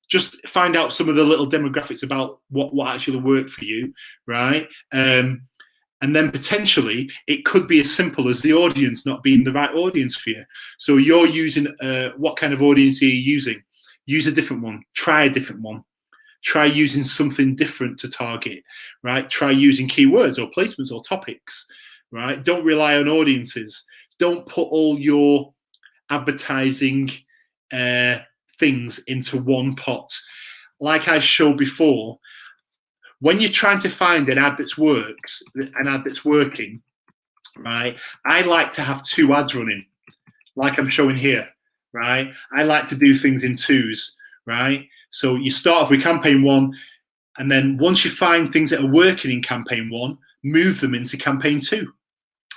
Speaker 1: just find out some of the little demographics about what actually worked for you, right? And then potentially it could be as simple as the audience not being the right audience for you. So you're using, what kind of audience are you using? Use a different one. Try a different one. Try using something different to target, right? Try using keywords or placements or topics, right? Don't rely on audiences. Don't put all your advertising things into one pot. Like I showed before, when you're trying to find an ad that's working, right? I like to have 2 ads running, like I'm showing here, right? I like to do things in 2s, right? So you start off with campaign 1, and then once you find things that are working in campaign 1, move them into campaign 2,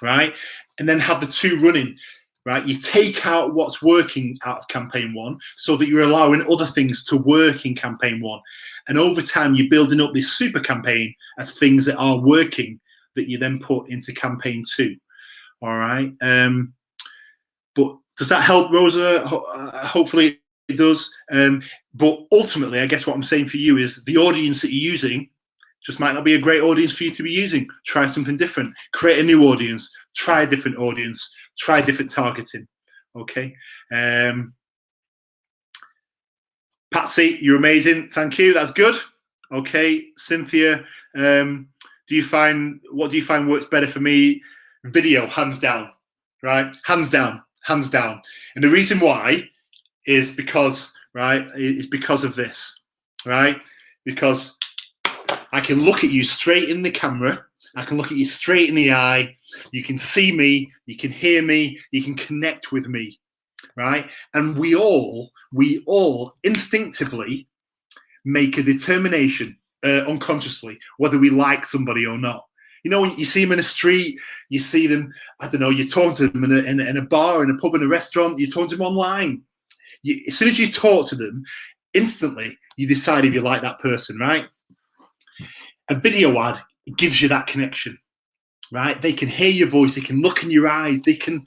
Speaker 1: right? And then have the 2 running. Right, you take out what's working out of campaign 1 so that you're allowing other things to work in campaign 1. And over time, you're building up this super campaign of things that are working that you then put into campaign 2. All right. But does that help, Rosa? Hopefully it does. But ultimately, I guess what I'm saying for you is the audience that you're using just might not be a great audience for you to be using. Try something different. Create a new audience. Try a different audience. Try different targeting. Okay. Patsy, you're amazing. Thank you. That's good. Okay. Cynthia, what do you find works better for me? Video, hands down. Right? Hands down. Hands down. And the reason why is because of this. Right? Because I can look at you straight in the camera. I can look at you straight in the eye. You can see me. You can hear me. You can connect with me, right? And we all instinctively make a determination unconsciously whether we like somebody or not. When you see them in a street, you see them, I don't know, you're talking to them in a bar, in a pub, in a restaurant, you're talking to them online. As soon as you talk to them, instantly you decide if you like that person, right? A video ad gives you that connection, right? They can hear your voice, they can look in your eyes, they can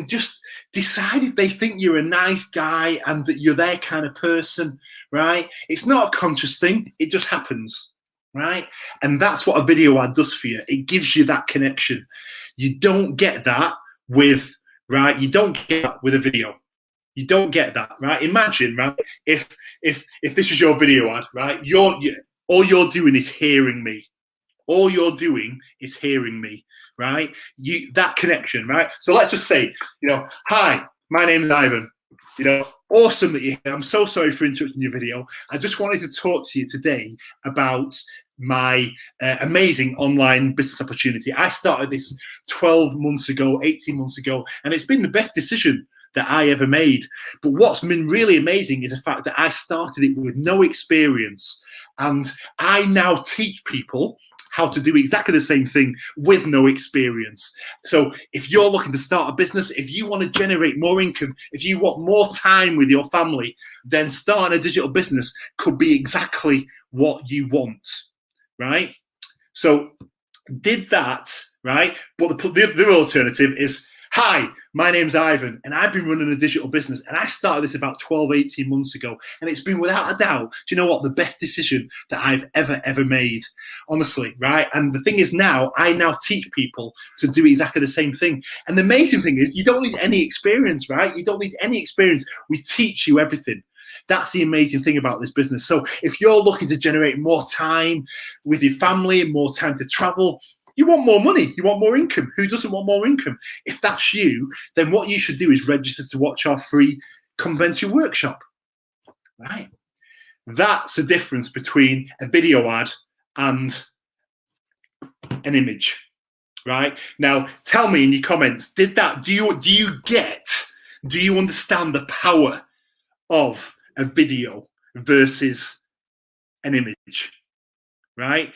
Speaker 1: just decide if they think you're a nice guy and that you're their kind of person, right? It's not a conscious thing, it just happens, right? And that's what a video ad does for you. It gives you that connection. You don't get that with a video. You don't get that, right? Imagine, right? If this is your video ad, right? All you're doing is hearing me. All you're doing is hearing me, right? That connection, right? So let's just say, hi, my name is Ivan. Awesome that you're here. I'm so sorry for interrupting your video. I just wanted to talk to you today about my amazing online business opportunity. I started this 12 months ago, 18 months ago, and it's been the best decision that I ever made. But what's been really amazing is the fact that I started it with no experience, and I now teach people how to do exactly the same thing with no experience. So if you're looking to start a business, if you want to generate more income, if you want more time with your family, then starting a digital business could be exactly what you want, right? So did that, right? But the alternative is, hi, my name's Ivan, and I've been running a digital business, and I started this about 12, 18 months ago, and it's been, without a doubt, do you know what, the best decision that I've ever made, honestly, right? And the thing is, I now teach people to do exactly the same thing. And the amazing thing is, you don't need any experience, right? You don't need any experience. We teach you everything. That's the amazing thing about this business. So if you're looking to generate more time with your family and more time to travel, you want more money, you want more income. Who doesn't want more income? If that's you, then what you should do is register to watch our free complimentary workshop, right? That's the difference between a video ad and an image, right? Now, tell me in your comments, do you understand the power of a video versus an image? right?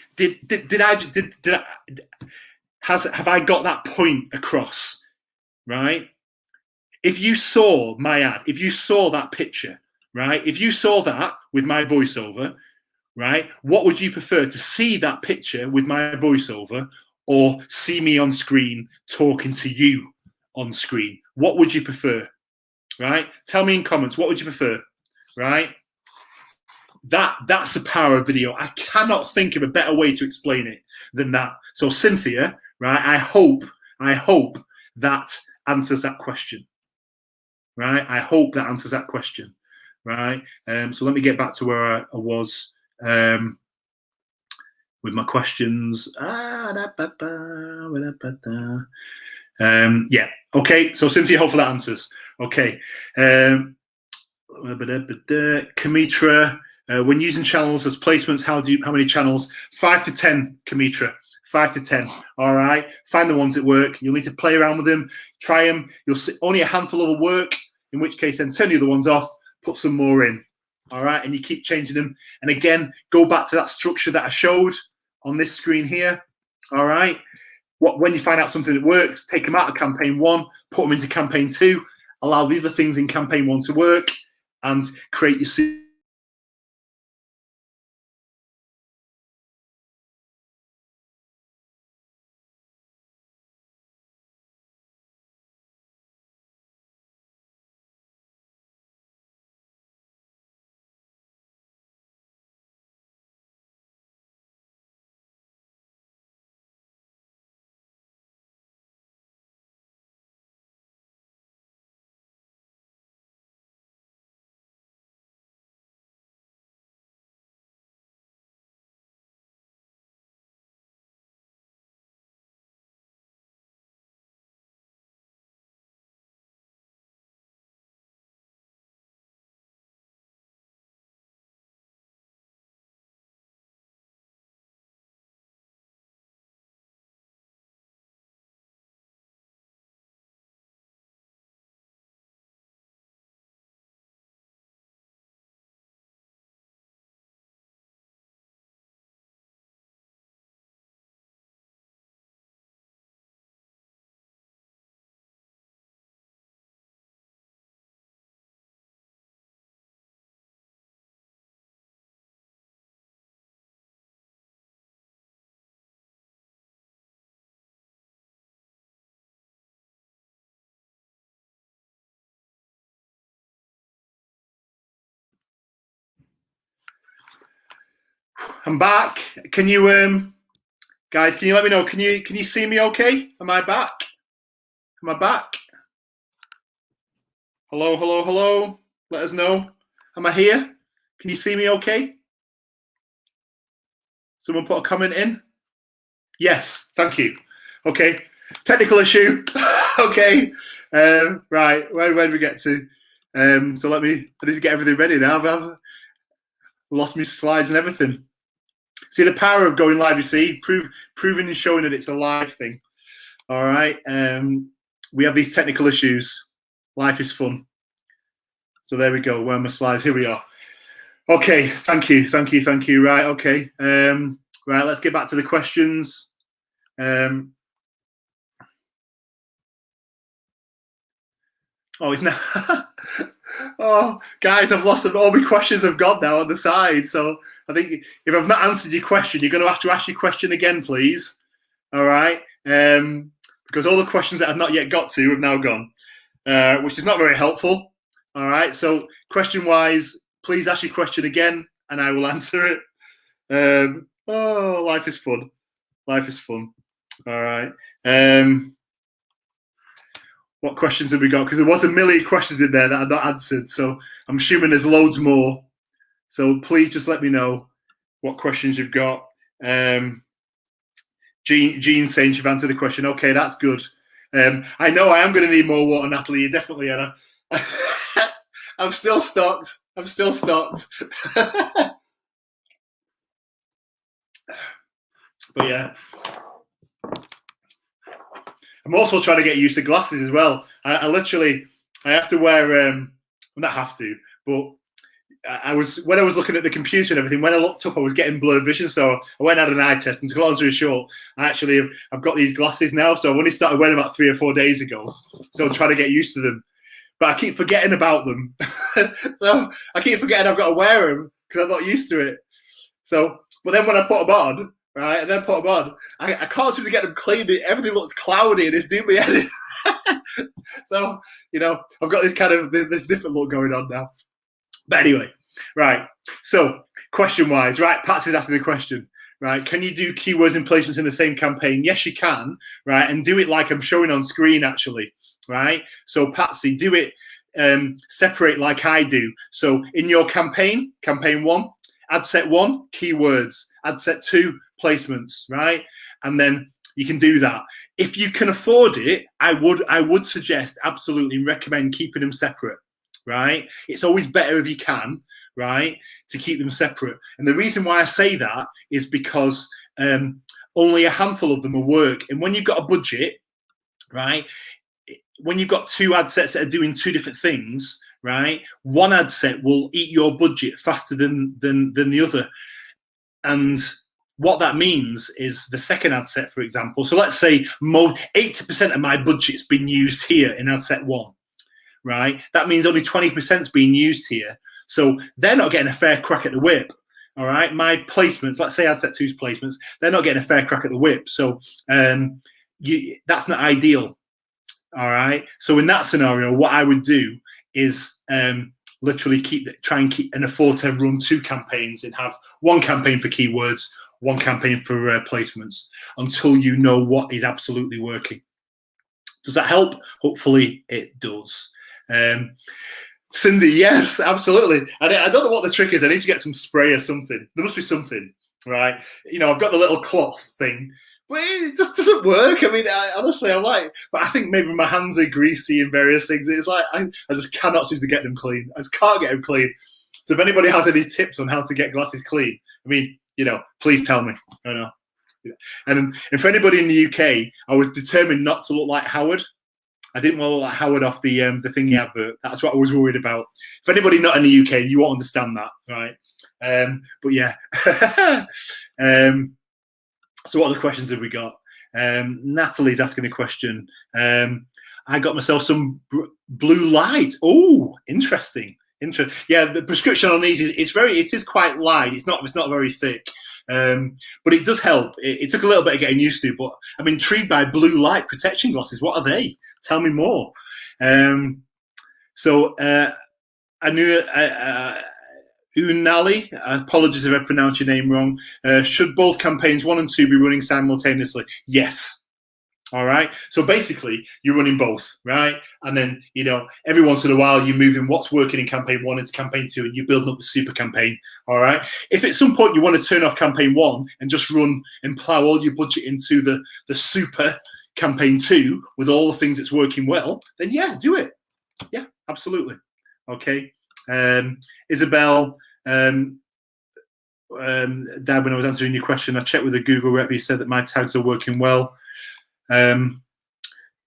Speaker 1: Have I got that point across, right? If you saw my ad, if you saw that picture, right? If you saw that with my voiceover, right? What would you prefer, to see that picture with my voiceover or see me on screen talking to you on screen? What would you prefer, right? Tell me in comments, what would you prefer, right? That's the power of video. I cannot think of a better way to explain it than that. So Cynthia, right? I hope that answers that question, right? I hope that answers that question, right? So let me get back to where I was with my questions. Yeah. Okay. So Cynthia, hopefully that answers. Okay. Kamitra, when using channels as placements, how many channels? 5 to 10, Kamitra. 5 to 10. All right. Find the ones that work. You'll need to play around with them, try them. You'll see only a handful of work, in which case then turn the other ones off, put some more in. All right. And you keep changing them. And again, go back to that structure that I showed on this screen here. All right. When you find out something that works, take them out of campaign 1, put them into campaign 2, allow the other things in campaign 1 to work, and create your I'm back. Can you guys, can you let me know? Can you see me okay? Am I back? Am I back? Hello, hello, hello. Let us know. Am I here? Can you see me okay? Someone put a comment in? Yes, thank you. Okay. Technical issue. Okay. Right. Where did we get to? So I need to get everything ready now. I've lost my slides and everything. See the power of going live, you see, proving and showing that it's a live thing. All right. We have these technical issues. Life is fun. So there we go. Where are my slides? Here we are. Okay. Thank you. Thank you. Thank you. Right. Okay. Right. Let's get back to the questions. Oh, it's not. Oh, guys, I've lost all my questions I've got now on the side. So I think if I've not answered your question, you're going to have to ask your question again, please. All right. Because all the questions that I've not yet got to have now gone, which is not very helpful. All right. So question-wise, please ask your question again, and I will answer it. Oh, life is fun. Life is fun. All right. What questions have we got? Because there was a million questions in there that I've not answered. So I'm assuming there's loads more. So please just let me know what questions you've got. Jean saying you've answered the question. Okay, that's good. I know I am going to need more water, Natalie. You definitely are. I'm still stocked. I'm still stocked. But yeah. I'm also trying to get used to glasses as well. I literally have to wear, well, not have to, but I was when I was looking at the computer and everything. When I looked up, I was getting blurred vision, so I went and had an eye test. And to go on to a short, I've got these glasses now. So I only started wearing them about 3 or 4 days ago. So I'm trying to get used to them, but I keep forgetting about them. So I keep forgetting I've got to wear them because I'm not used to it. So, but then when I put them on, right, and then put them on, I can't seem to get them clean. Everything looks cloudy and it's doing me head. So, you know, I've got this kind of this different look going on now. But anyway, right. So, question-wise, right, Patsy's asking the question, right? Can you do keywords and placements in the same campaign? Yes, you can, right? And do it like I'm showing on screen, actually, right? So, Patsy, do it separate like I do. So, in your campaign 1, ad set 1, keywords. Ad set 2, placements, right? And then you can do that. If you can afford it, I would suggest, absolutely recommend keeping them separate, right? It's always better if you can, right, to keep them separate. And the reason why I say that is because only a handful of them will work. And when you've got a budget, right, when you've got 2 ad sets that are doing 2 different things, right, one ad set will eat your budget faster than the other. And what that means is the second ad set, for example. So let's say 80% of my budget's been used here in ad set 1, right? That means only 20% is being used here. So they're not getting a fair crack at the whip, all right? My placements, let's say ad set 2's placements, they're not getting a fair crack at the whip. So that's not ideal, all right? So in that scenario, what I would do is literally try and afford to run 2 campaigns and have 1 campaign for keywords, 1 campaign for placements until you know what is absolutely working. Does that help? Hopefully it does. Cindy, yes, absolutely. I don't know what the trick is. I need to get some spray or something. There must be something, right? You know, I've got the little cloth thing, but it just doesn't work. I mean, honestly, I'm like, but I think maybe my hands are greasy and various things. It's like, I just cannot seem to get them clean. I just can't get them clean. So if anybody has any tips on how to get glasses clean, I mean, you know, please tell me. I know. And for anybody in the UK, I was determined not to look like Howard. I didn't want to look like Howard off the thingy advert. That's what I was worried about. For anybody not in the UK, you won't understand that, right? But yeah. So what other questions have we got? Natalie's asking a question. I got myself some blue light. Oh, interesting. Yeah, the prescription on these it is quite light. It's not very thick, but it does help. It took a little bit of getting used to, but I'm intrigued by blue light protection glasses. What are they? Tell me more. So I knew Unali. Apologies if I pronounced your name wrong. Should both campaigns 1 and 2 be running simultaneously? Yes. All right. So basically, you're running both, right? And then, you know, every once in a while, you're moving what's working in campaign 1 into campaign 2, and you're building up the super campaign. All right. If at some point you want to turn off campaign 1 and just run and plow all your budget into the super campaign 2 with all the things that's working well, then yeah, do it. Yeah, absolutely. Okay. Isabel, Dad, when I was answering your question, I checked with the Google rep. He said that my tags are working well.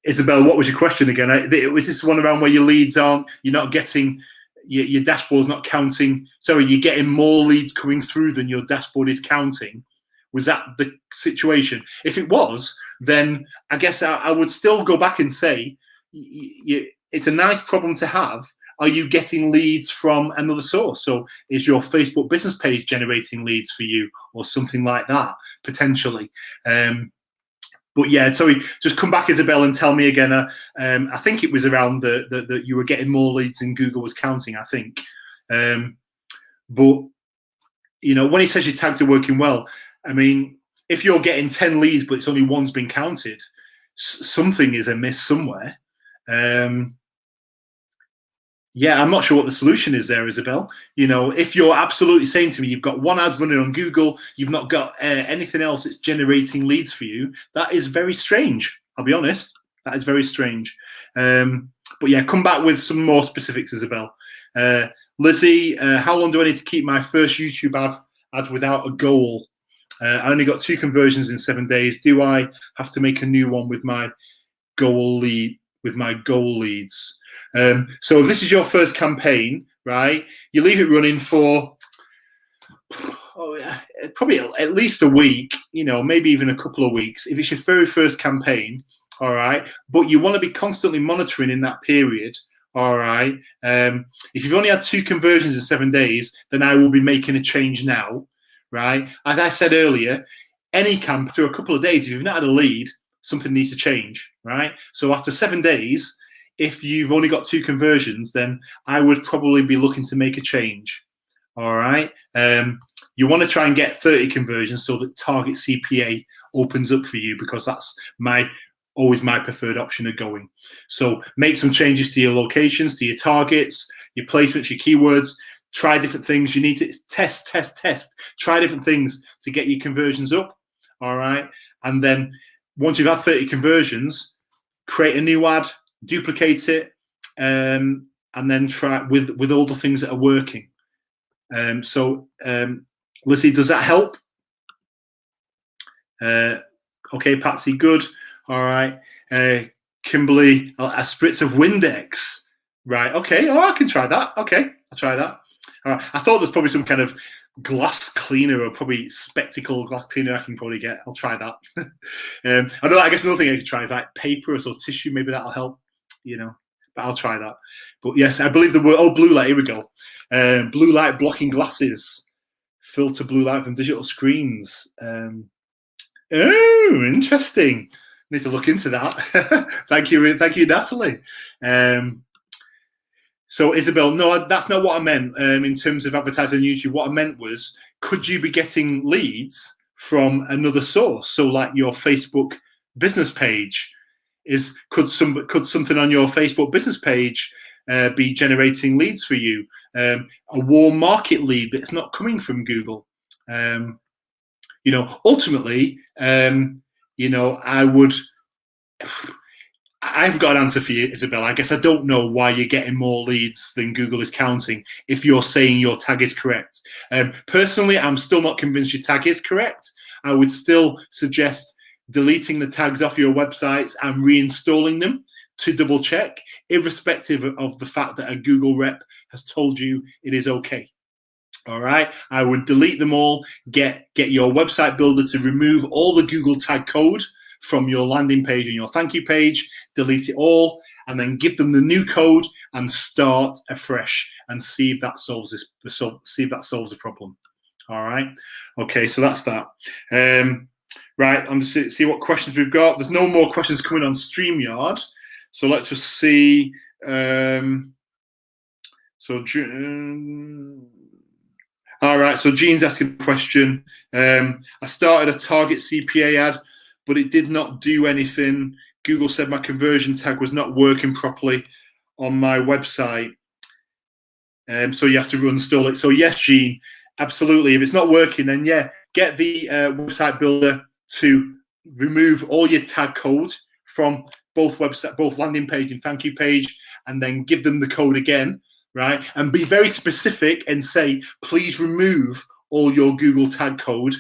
Speaker 1: Isabel, what was your question again? Was this one around where your leads aren't, you're not getting, your dashboard's not counting, sorry, you're getting more leads coming through than your dashboard is counting? Was that the situation? If it was, then I guess I would still go back and say, it's a nice problem to have. Are you getting leads from another source? So is your Facebook business page generating leads for you or something like that, potentially? But yeah, sorry, just come back, Isabel, and tell me again. I think it was around that you were getting more leads than Google was counting, I think. But, you know, when he says your tags are working well, I mean, if you're getting 10 leads, but it's only one's been counted, something is amiss somewhere. Yeah, I'm not sure what the solution is there, Isabel. You know, if you're absolutely saying to me, you've got 1 ad running on Google, you've not got anything else that's generating leads for you, that is very strange. I'll be honest. That is very strange. But yeah, come back with some more specifics, Isabel. Lizzie, how long do I need to keep my first YouTube ad without a goal? I only got 2 conversions in 7 days. Do I have to make a new one with my goal leads? So if this is your first campaign, right? You leave it running for probably at least a week, maybe even a couple of weeks if it's your very first campaign, all right? But you want to be constantly monitoring in that period, all right? If you've only had 2 conversions in 7 days, then I will be making a change now, right? As I said earlier, any camp after a couple of days, if you've not had a lead, something needs to change, right? So after 7 days, if you've only got 2 conversions, then I would probably be looking to make a change, all right? You want to try and get 30 conversions so that target CPA opens up for you, because that's always my preferred option of going. So make some changes to your locations, to your targets, your placements, your keywords. Try different things. You need to test. Try different things to get your conversions up, all right? And then once you've had 30 conversions, create a new ad, duplicate it, and then try with all the things that are working. Lizzie, does that help? Okay, Patsy, good. All right. Kimberly, a spritz of Windex. Right, okay. Oh, I can try that. Okay, I'll try that. All right. I thought there's probably some kind of glass cleaner, or probably spectacle glass cleaner I can probably get. I'll try that. I guess another thing I could try is like paper or sort of tissue. Maybe that'll help, but I'll try that. But yes, I believe the word, blue light, here we go. Blue light blocking glasses. Filter blue light from digital screens. Oh, interesting. Need to look into that. Thank you, Natalie. So Isabel, no, that's not what I meant in terms of advertising on YouTube. What I meant was, could you be getting leads from another source? So like your Facebook business page, could something on your Facebook business page be generating leads for you? A warm market lead that's not coming from Google. Ultimately, I've got an answer for you, Isabel. I guess I don't know why you're getting more leads than Google is counting if you're saying your tag is correct. Personally, I'm still not convinced your tag is correct. I would still suggest deleting the tags off your websites and reinstalling them to double check, irrespective of the fact that a Google rep has told you it is okay. All right, I would delete them all, get your website builder to remove all the Google tag code from your landing page and your thank you page, delete it all, and then give them the new code and start afresh and see if that solves the problem. All right, okay, so that's that. Right, I'm just see what questions we've got. There's no more questions coming on StreamYard, so let's just see. All right, so Jean's asking a question. I started a target CPA ad, but it did not do anything. Google said my conversion tag was not working properly on my website. So you have to uninstall it. So yes, Jean, absolutely. If it's not working, then yeah, get the website builder to remove all your tag code from both landing page and thank you page, and then give them the code again. Right, and be very specific and say, please remove all your Google tag code,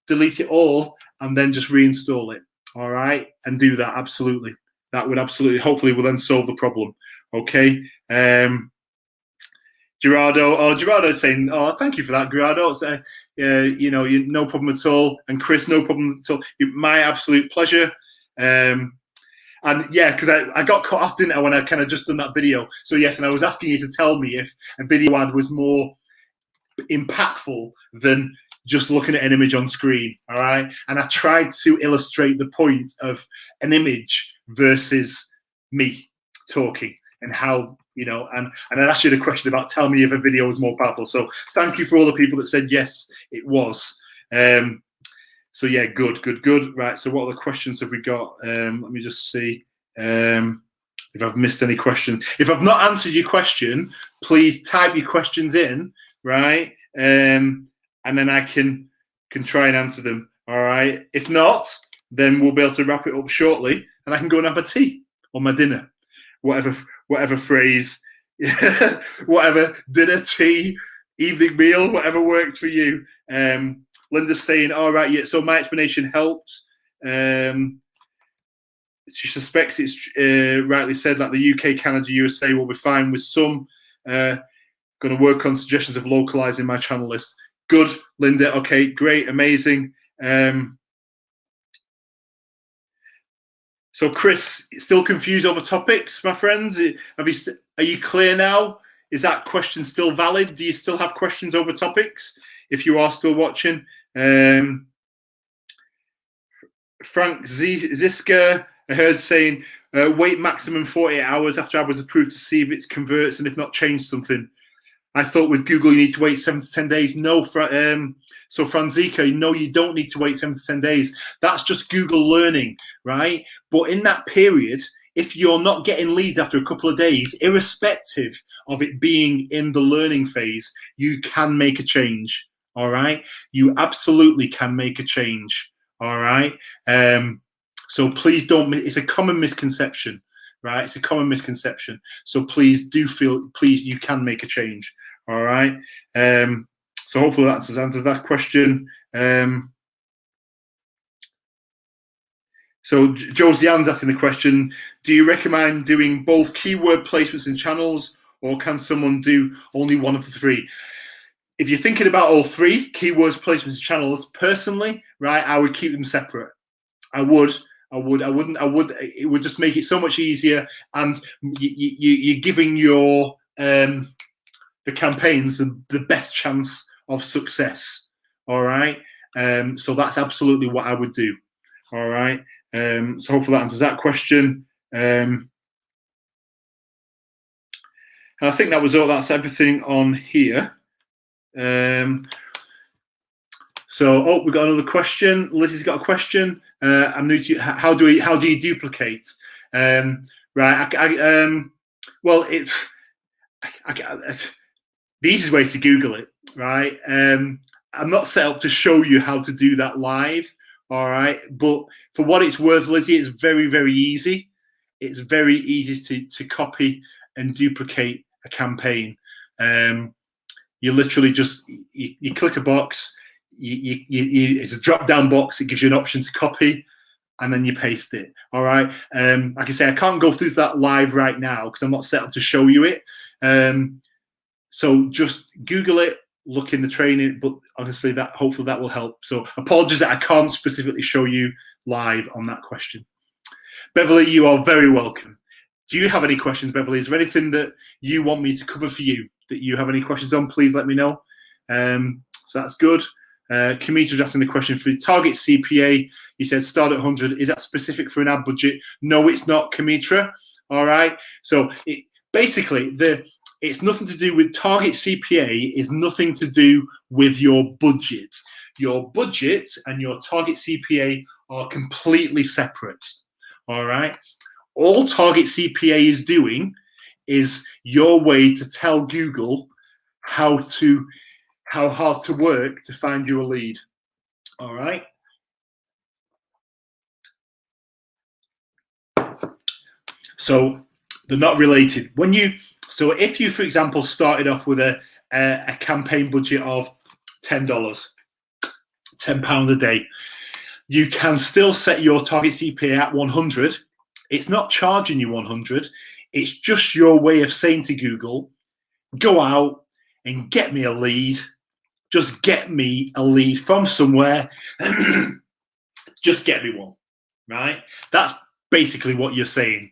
Speaker 1: delete it all, and then just reinstall it. All right, and do that. Absolutely, that would hopefully will then solve the problem. Okay. Gerardo's saying, oh, thank you for that, Gerardo. So, no problem at all. And Chris, no problem at all. My absolute pleasure. And yeah, because I got cut off, didn't I, when I kind of just done that video. So yes, and I was asking you to tell me if a video ad was more impactful than just looking at an image on screen, all right? And I tried to illustrate the point of an image versus me talking, and how, and I asked you the question about tell me if a video was more powerful. So thank you for all the people that said yes, it was. So yeah, good. Right, so what other questions have we got? Let me just see if I've missed any questions. If I've not answered your question, please type your questions in, right? And then I can try and answer them, all right? If not, then we'll be able to wrap it up shortly, and I can go and have a tea or my dinner, whatever phrase, whatever, dinner, tea, evening meal, whatever works for you. Linda's saying, all right, yeah, so my explanation helped. She suspects it's rightly said that the UK, Canada, USA will be fine with some. Going to work on suggestions of localizing my channel list. Good, Linda. Okay, great, amazing. So, Chris, still confused over topics, my friends? Are you clear now? Is that question still valid? Do you still have questions over topics? If you are still watching, Frank Ziska, I heard saying, wait maximum 48 hours after ad was approved to see if it converts and if not, change something. I thought with Google you need to wait 7 to 10 days. No, so Franzica, no, you don't need to wait 7 to 10 days. That's just Google learning, right? But in that period, if you're not getting leads after a couple of days, irrespective of it being in the learning phase, you can make a change, all right? You absolutely can make a change, all right? So please don't, it's a common misconception, right? It's a common misconception. So please you can make a change, all right? So hopefully that's answered that question. So Josie Ann's asking the question, do you recommend doing both keyword placements in channels, or can someone do only one of the three? If you're thinking about all three, keywords, placements, and channels, personally, right, I would keep them separate. I would. It would just make it so much easier, and you're giving your the campaigns the best chance of success. All right. So that's absolutely what I would do. All right. So hopefully that answers that question. And I think that was all. That's everything on here. So, we got another question. Lizzie's got a question. I'm new to you. How do you duplicate? Right. The easiest way is to Google it. Right. I'm not set up to show you how to do that live. All right. But for what it's worth, Lizzie, it's very, very easy. It's very easy to copy and duplicate a campaign. You literally just you click a box. It's a drop-down box. It gives you an option to copy, and then you paste it. All right. Like I say, I can't go through that live right now because I'm not set up to show you it. So just Google it, look in the training. But honestly, hopefully that will help. So apologies that I can't specifically show you live on that question. Beverly, you are very welcome. Do you have any questions, Beverly? Is there anything that you want me to cover for you that you have any questions on? Please let me know. So that's good. Kamita's asking the question for the target CPA. He said start at 100. Is that specific for an ad budget? No, it's not, Kamitra. All right. So basically, it's nothing to do with target CPA. Is nothing to do with your budget. Your budget and your target CPA are completely separate. All right. All target CPA is doing is your way to tell Google how hard to work to find you a lead. All right. So they're not related. So if you, for example, started off with a campaign budget of $10, £10 a day, you can still set your target CPA at 100. It's not charging you 100. It's just your way of saying to Google, go out and get me a lead. Just get me a lead from somewhere. Just get me one, right? That's basically what you're saying.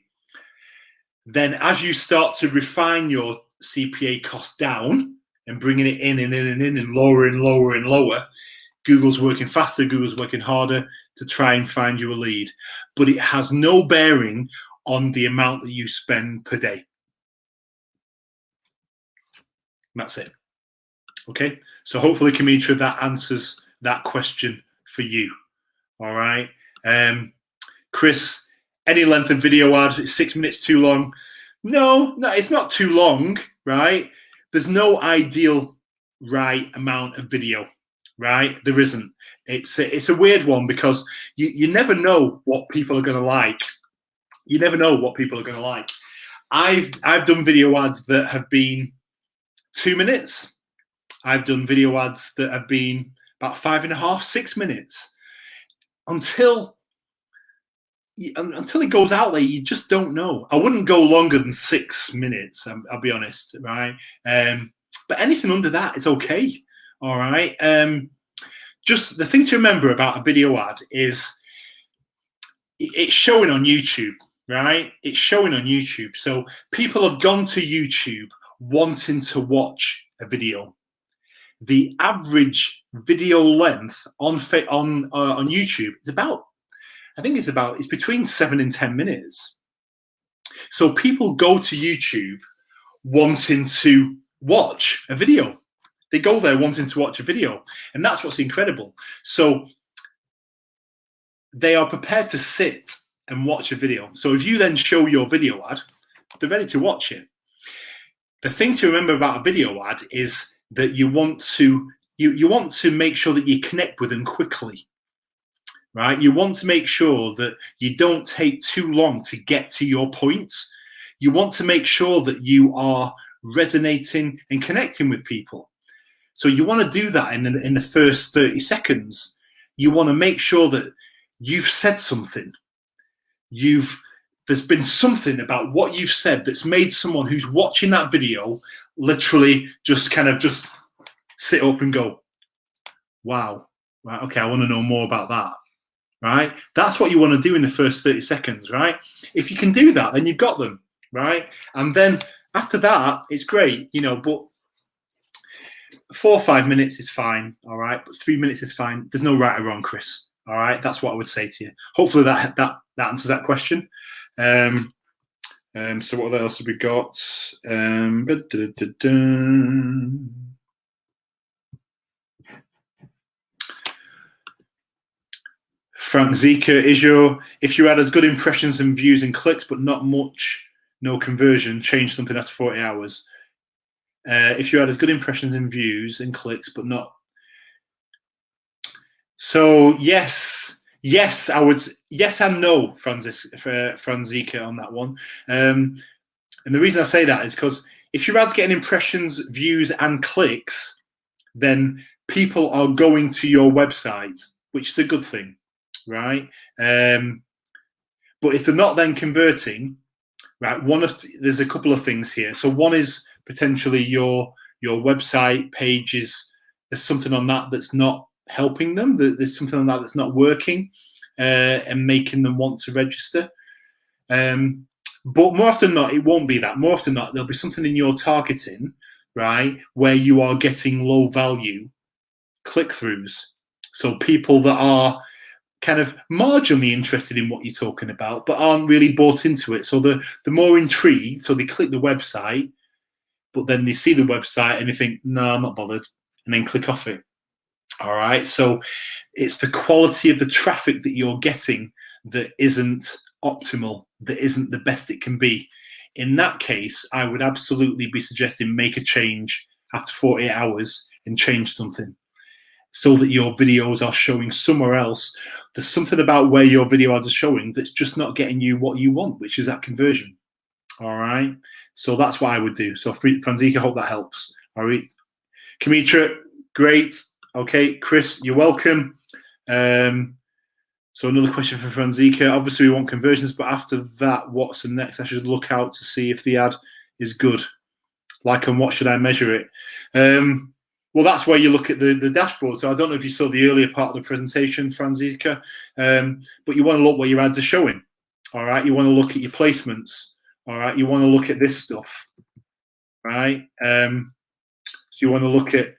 Speaker 1: Then as you start to refine your CPA cost down and bringing it in and lower and lower and lower, Google's working faster, Google's working harder to try and find you a lead. But it has no bearing on the amount that you spend per day. And that's it. Okay, so hopefully, Kamitra, that answers that question for you. All right. Chris, any length of video ads, it's 6 minutes too long. No, it's not too long, right? There's no ideal right amount of video, right? There isn't. It's a weird one because you never know what people are going to like. You never know what people are going to like. I've done video ads that have been 2 minutes. I've done video ads that have been about 5.5, 6 minutes. Until it goes out there, you just don't know. I wouldn't go longer than 6 minutes. I'll be honest, right? But but anything under that is okay. All right. Just the thing to remember about a video ad is it's showing on YouTube, right? It's showing on YouTube. So people have gone to YouTube wanting to watch a video. The average video length on YouTube is about, I think it's between 7 and 10 minutes. So people go to YouTube wanting to watch a video. They go there wanting to watch a video, and that's what's incredible. So they are prepared to sit and watch a video. So if you then show your video ad, they're ready to watch it. The thing to remember about a video ad is that you want to make sure that you connect with them quickly, right? You want to make sure that you don't take too long to get to your point. You want to make sure that you are resonating and connecting with people. So you want to do that in the first 30 seconds. You want to make sure that you've said something. There's been something about what you've said that's made someone who's watching that video literally just sit up and go, wow, right, okay, I want to know more about that, right? That's what you want to do in the first 30 seconds, right? If you can do that, then you've got them, right? And then after that, it's great, but 4 or 5 minutes is fine, all right? But 3 minutes is fine. There's no right or wrong, Chris, all right? That's what I would say to you. Hopefully that answers that question. So what else have we got? Frank Zika, if you had as good impressions and views and clicks, but not much, no conversion, change something after 40 hours. If you had as good impressions and views and clicks, but not. So yes, I would. Yes and no, Franzika, on that one. And the reason I say that is because if your ad's getting impressions, views, and clicks, then people are going to your website, which is a good thing, right? But if they're not then converting, right? There's a couple of things here. So one is potentially your website pages. There's something on that that's not helping them. There's something on that that's not working and making them want to register. But more often than not, it won't be that. More often than not, there'll be something in your targeting, right, where you are getting low value click-throughs. So people that are kind of marginally interested in what you're talking about, but aren't really bought into it. So they're more intrigued, so they click the website, but then they see the website and they think, no, I'm not bothered, and then click off it. All right. So it's the quality of the traffic that you're getting that isn't optimal, that isn't the best it can be. In that case, I would absolutely be suggesting make a change after 48 hours and change something so that your videos are showing somewhere else. There's something about where your video ads are showing that's just not getting you what you want, which is that conversion. All right. So that's what I would do. So Franzika, hope that helps. All right. Kamitra, great. Okay, Chris, you're welcome. So another question for Franzika. Obviously, we want conversions, but after that, what's the next? I should look out to see if the ad is good. Like, and what should I measure it? Well, that's where you look at the dashboard. So I don't know if you saw the earlier part of the presentation, Franzika, but you want to look what your ads are showing. All right, you want to look at your placements. All right, you want to look at this stuff. Right. So you want to look at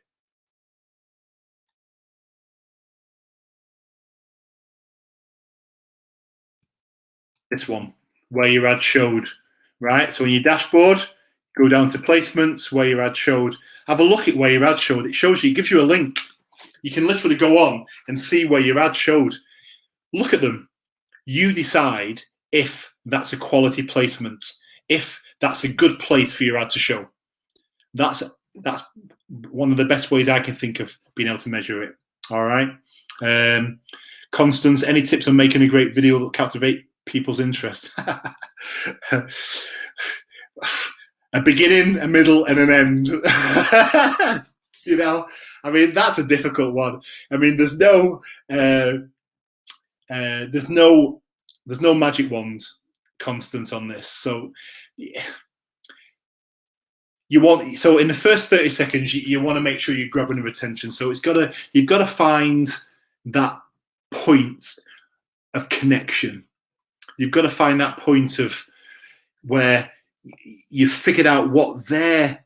Speaker 1: this one, where your ad showed, right? So in your dashboard, go down to placements, where your ad showed. Have a look at where your ad showed. It shows you, it gives you a link. You can literally go on and see where your ad showed. Look at them. You decide if that's a quality placement, if that's a good place for your ad to show. That's one of the best ways I can think of being able to measure it. All right. Constance, any tips on making a great video that will captivate people's interest? A beginning, a middle, and an end. You know, I mean, that's a difficult one. I mean, there's no magic wand, Constance, on this. So yeah, so in the first 30 seconds, you want to make sure you're grabbing their attention. So you've got to find that point of connection. You've got to find that point of where you've figured out what their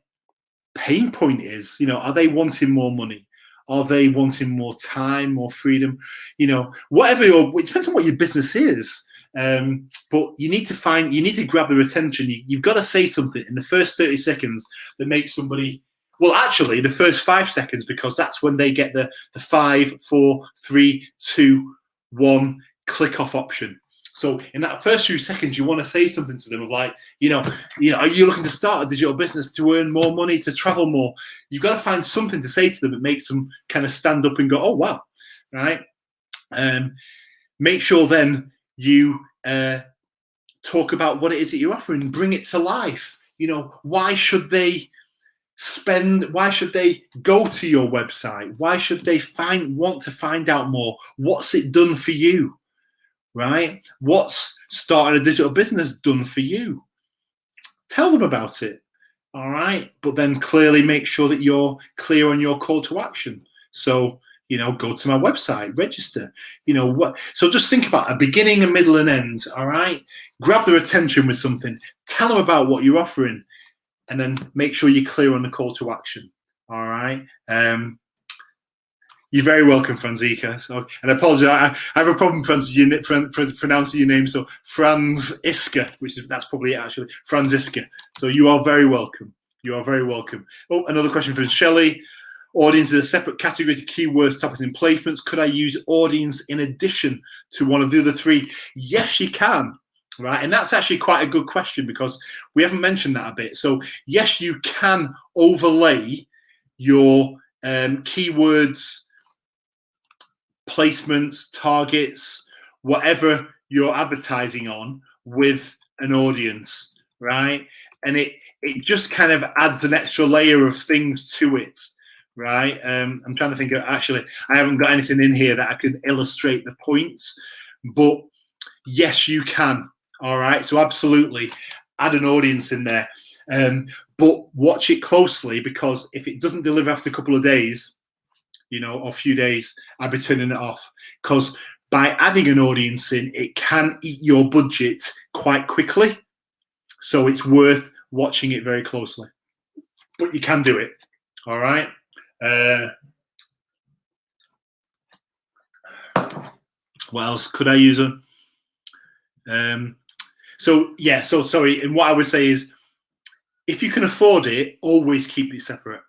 Speaker 1: pain point is. Are they wanting more money? Are they wanting more time, more freedom? Whatever it depends on what your business is. But you need to grab their attention. You've got to say something in the first 30 seconds that makes somebody, well, actually the first 5 seconds, because that's when they get the 5, 4, 3, 2, 1 click off option. So in that first few seconds, you want to say something to them of like, are you looking to start a digital business to earn more money, to travel more? You've got to find something to say to them that makes them kind of stand up and go, oh, wow, right? Make sure then you talk about what it is that you're offering, bring it to life. Why should they go to your website? Why should they want to find out more? What's it done for you? Right? What's starting a digital business done for you? Tell them about it. All right. But then clearly make sure that you're clear on your call to action. So, go to my website, register, So just think about a beginning, a middle, and end. All right. Grab their attention with something. Tell them about what you're offering, and then make sure you're clear on the call to action. All right. You're very welcome, Franziska. So, and I apologize, I have a problem pronouncing your name. So Franziska, that's probably it actually, Franziska. So you are very welcome. You are very welcome. Oh, another question from Shelley. Audience is a separate category to keywords, topics, and placements. Could I use audience in addition to one of the other 3? Yes, you can. Right, and that's actually quite a good question because we haven't mentioned that a bit. So yes, you can overlay your keywords, placements, targets, whatever you're advertising on with an audience, right? And it just kind of adds an extra layer of things to it, right? I'm trying to think of, actually, I haven't got anything in here that I can illustrate the points, but yes, you can. All right, so absolutely add an audience in there, but watch it closely, because if it doesn't deliver after a couple of days, or a few days, I'd be turning it off, because by adding an audience in, it can eat your budget quite quickly. So it's worth watching it very closely, but you can do it. All right. What else could I use? So sorry. And what I would say is, if you can afford it, always keep it separate.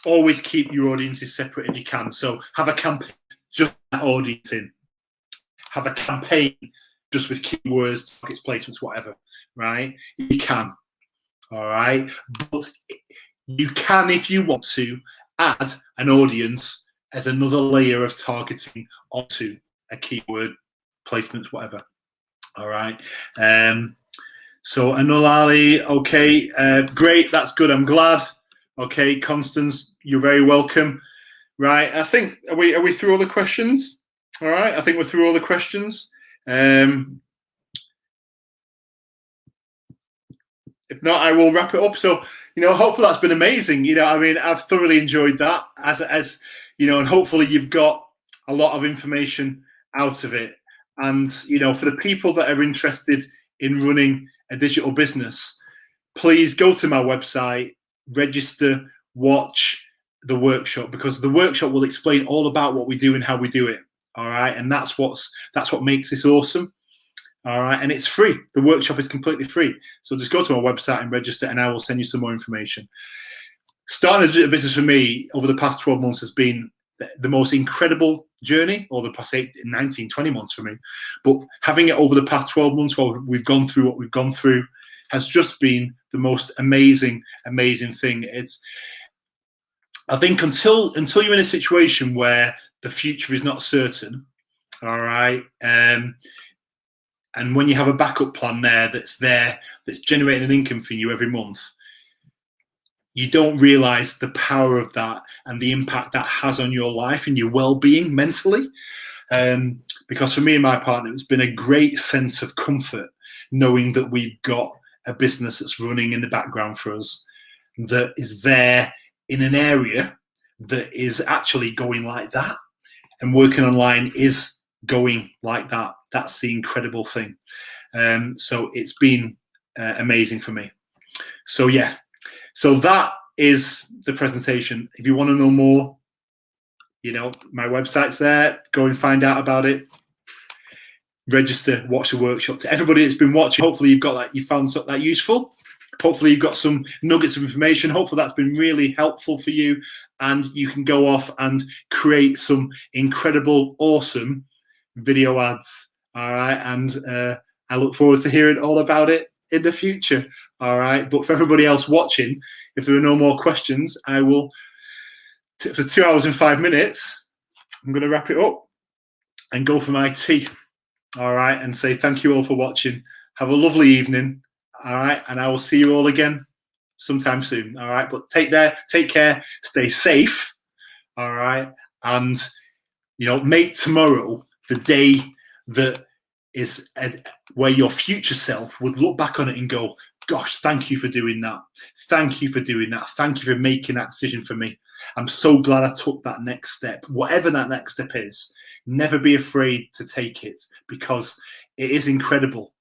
Speaker 1: Always keep your audiences separate if you can. So have a campaign just that audience in. Have a campaign just with keywords, targets, placements, whatever. Right? You can. All right. But you can, if you want to, add an audience as another layer of targeting onto a keyword, placements, whatever. All right. So Anulali, okay, great. That's good. I'm glad. Okay, Constance, you're very welcome. Right. I think are we through all the questions? All right. I think we're through all the questions. If not, I will wrap it up. So, hopefully that's been amazing. I've thoroughly enjoyed that as and hopefully you've got a lot of information out of it. And, for the people that are interested in running a digital business, please go to my website, register, watch the workshop, because the workshop will explain all about what we do and how we do it. All right. And that's what makes this awesome. All right. And it's free. The workshop is completely free. So just go to my website and register, and I will send you some more information. Starting a digital business for me over the past 12 months has been the most incredible journey, or the past 19, 20 months for me. But having it over the past 12 months while we've gone through what we've gone through has just been the most amazing thing. I think until you're in a situation where the future is not certain, all right, and when you have a backup plan that's generating an income for you every month, you don't realize the power of that and the impact that has on your life and your well-being mentally. Because for me and my partner, it's been a great sense of comfort knowing that we've got a business that's running in the background for us. that is there in an area that is actually going like that, and working online is going like that. That's the incredible thing. So it's been amazing for me. So yeah, so that is the presentation. If you want to know more, you know, my website's there. Go and find out about it. Register, watch the workshop. To everybody that's been watching, hopefully you've got that, you found something that useful. Hopefully you've got some nuggets of information. Hopefully that's been really helpful for you, and you can go off and create some incredible, awesome video ads. All right, and I look forward to hearing all about it in the future. All right, but for everybody else watching, if there are no more questions, I will, for 2 hours and 5 minutes, I'm going to wrap it up and go for my tea. All right, and say thank you all for watching. Have a lovely evening. All right, and I will see you all again sometime soon. All right, but take care, stay safe. All right, and you know, make tomorrow the day that is where your future self would look back on it and go, gosh, thank you for doing that. Thank you for doing that. Thank you for making that decision for me. I'm so glad I took that next step. Whatever that next step is, never be afraid to take it, because it is incredible.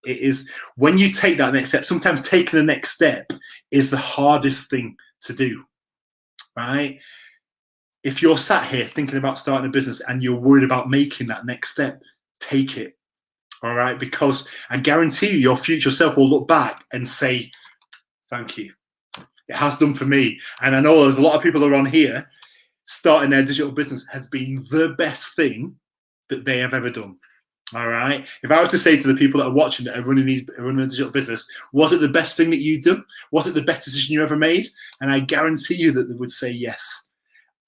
Speaker 1: It is, when you take that next step, sometimes taking the next step is the hardest thing to do, right? If you're sat here thinking about starting a business and you're worried about making that next step, take it, all right? Because I guarantee you, your future self will look back and say, thank you. It has done for me. And I know there's a lot of people around here, starting their digital business has been the best thing that they have ever done. All right. If I was to say to the people that are watching that are running a digital business, was it the best thing that you've done? Was it the best decision you ever made? And I guarantee you that they would say yes.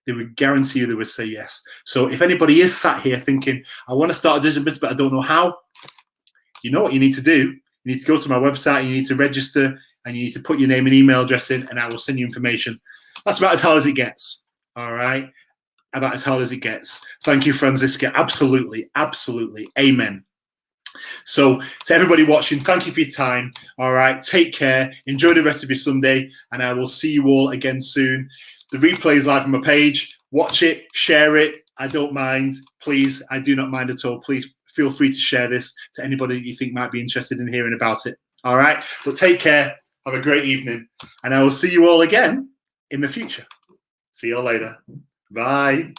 Speaker 1: They would guarantee you they would say yes. So if anybody is sat here thinking, I want to start a digital business, but I don't know how, you know what you need to do? You need to go to my website, you need to register, and you need to put your name and email address in, and I will send you information. That's about as hard as it gets. All right. About as hard as it gets. Thank you, Franziska. Absolutely, absolutely. Amen. So to everybody watching, thank you for your time. All right, take care. Enjoy the rest of your Sunday, and I will see you all again soon. The replay is live on my page. Watch it, share it. I don't mind. Please, I do not mind at all. Please feel free to share this to anybody that you think might be interested in hearing about it. All right, but take care. Have a great evening, and I will see you all again in the future. See you all later. Bye.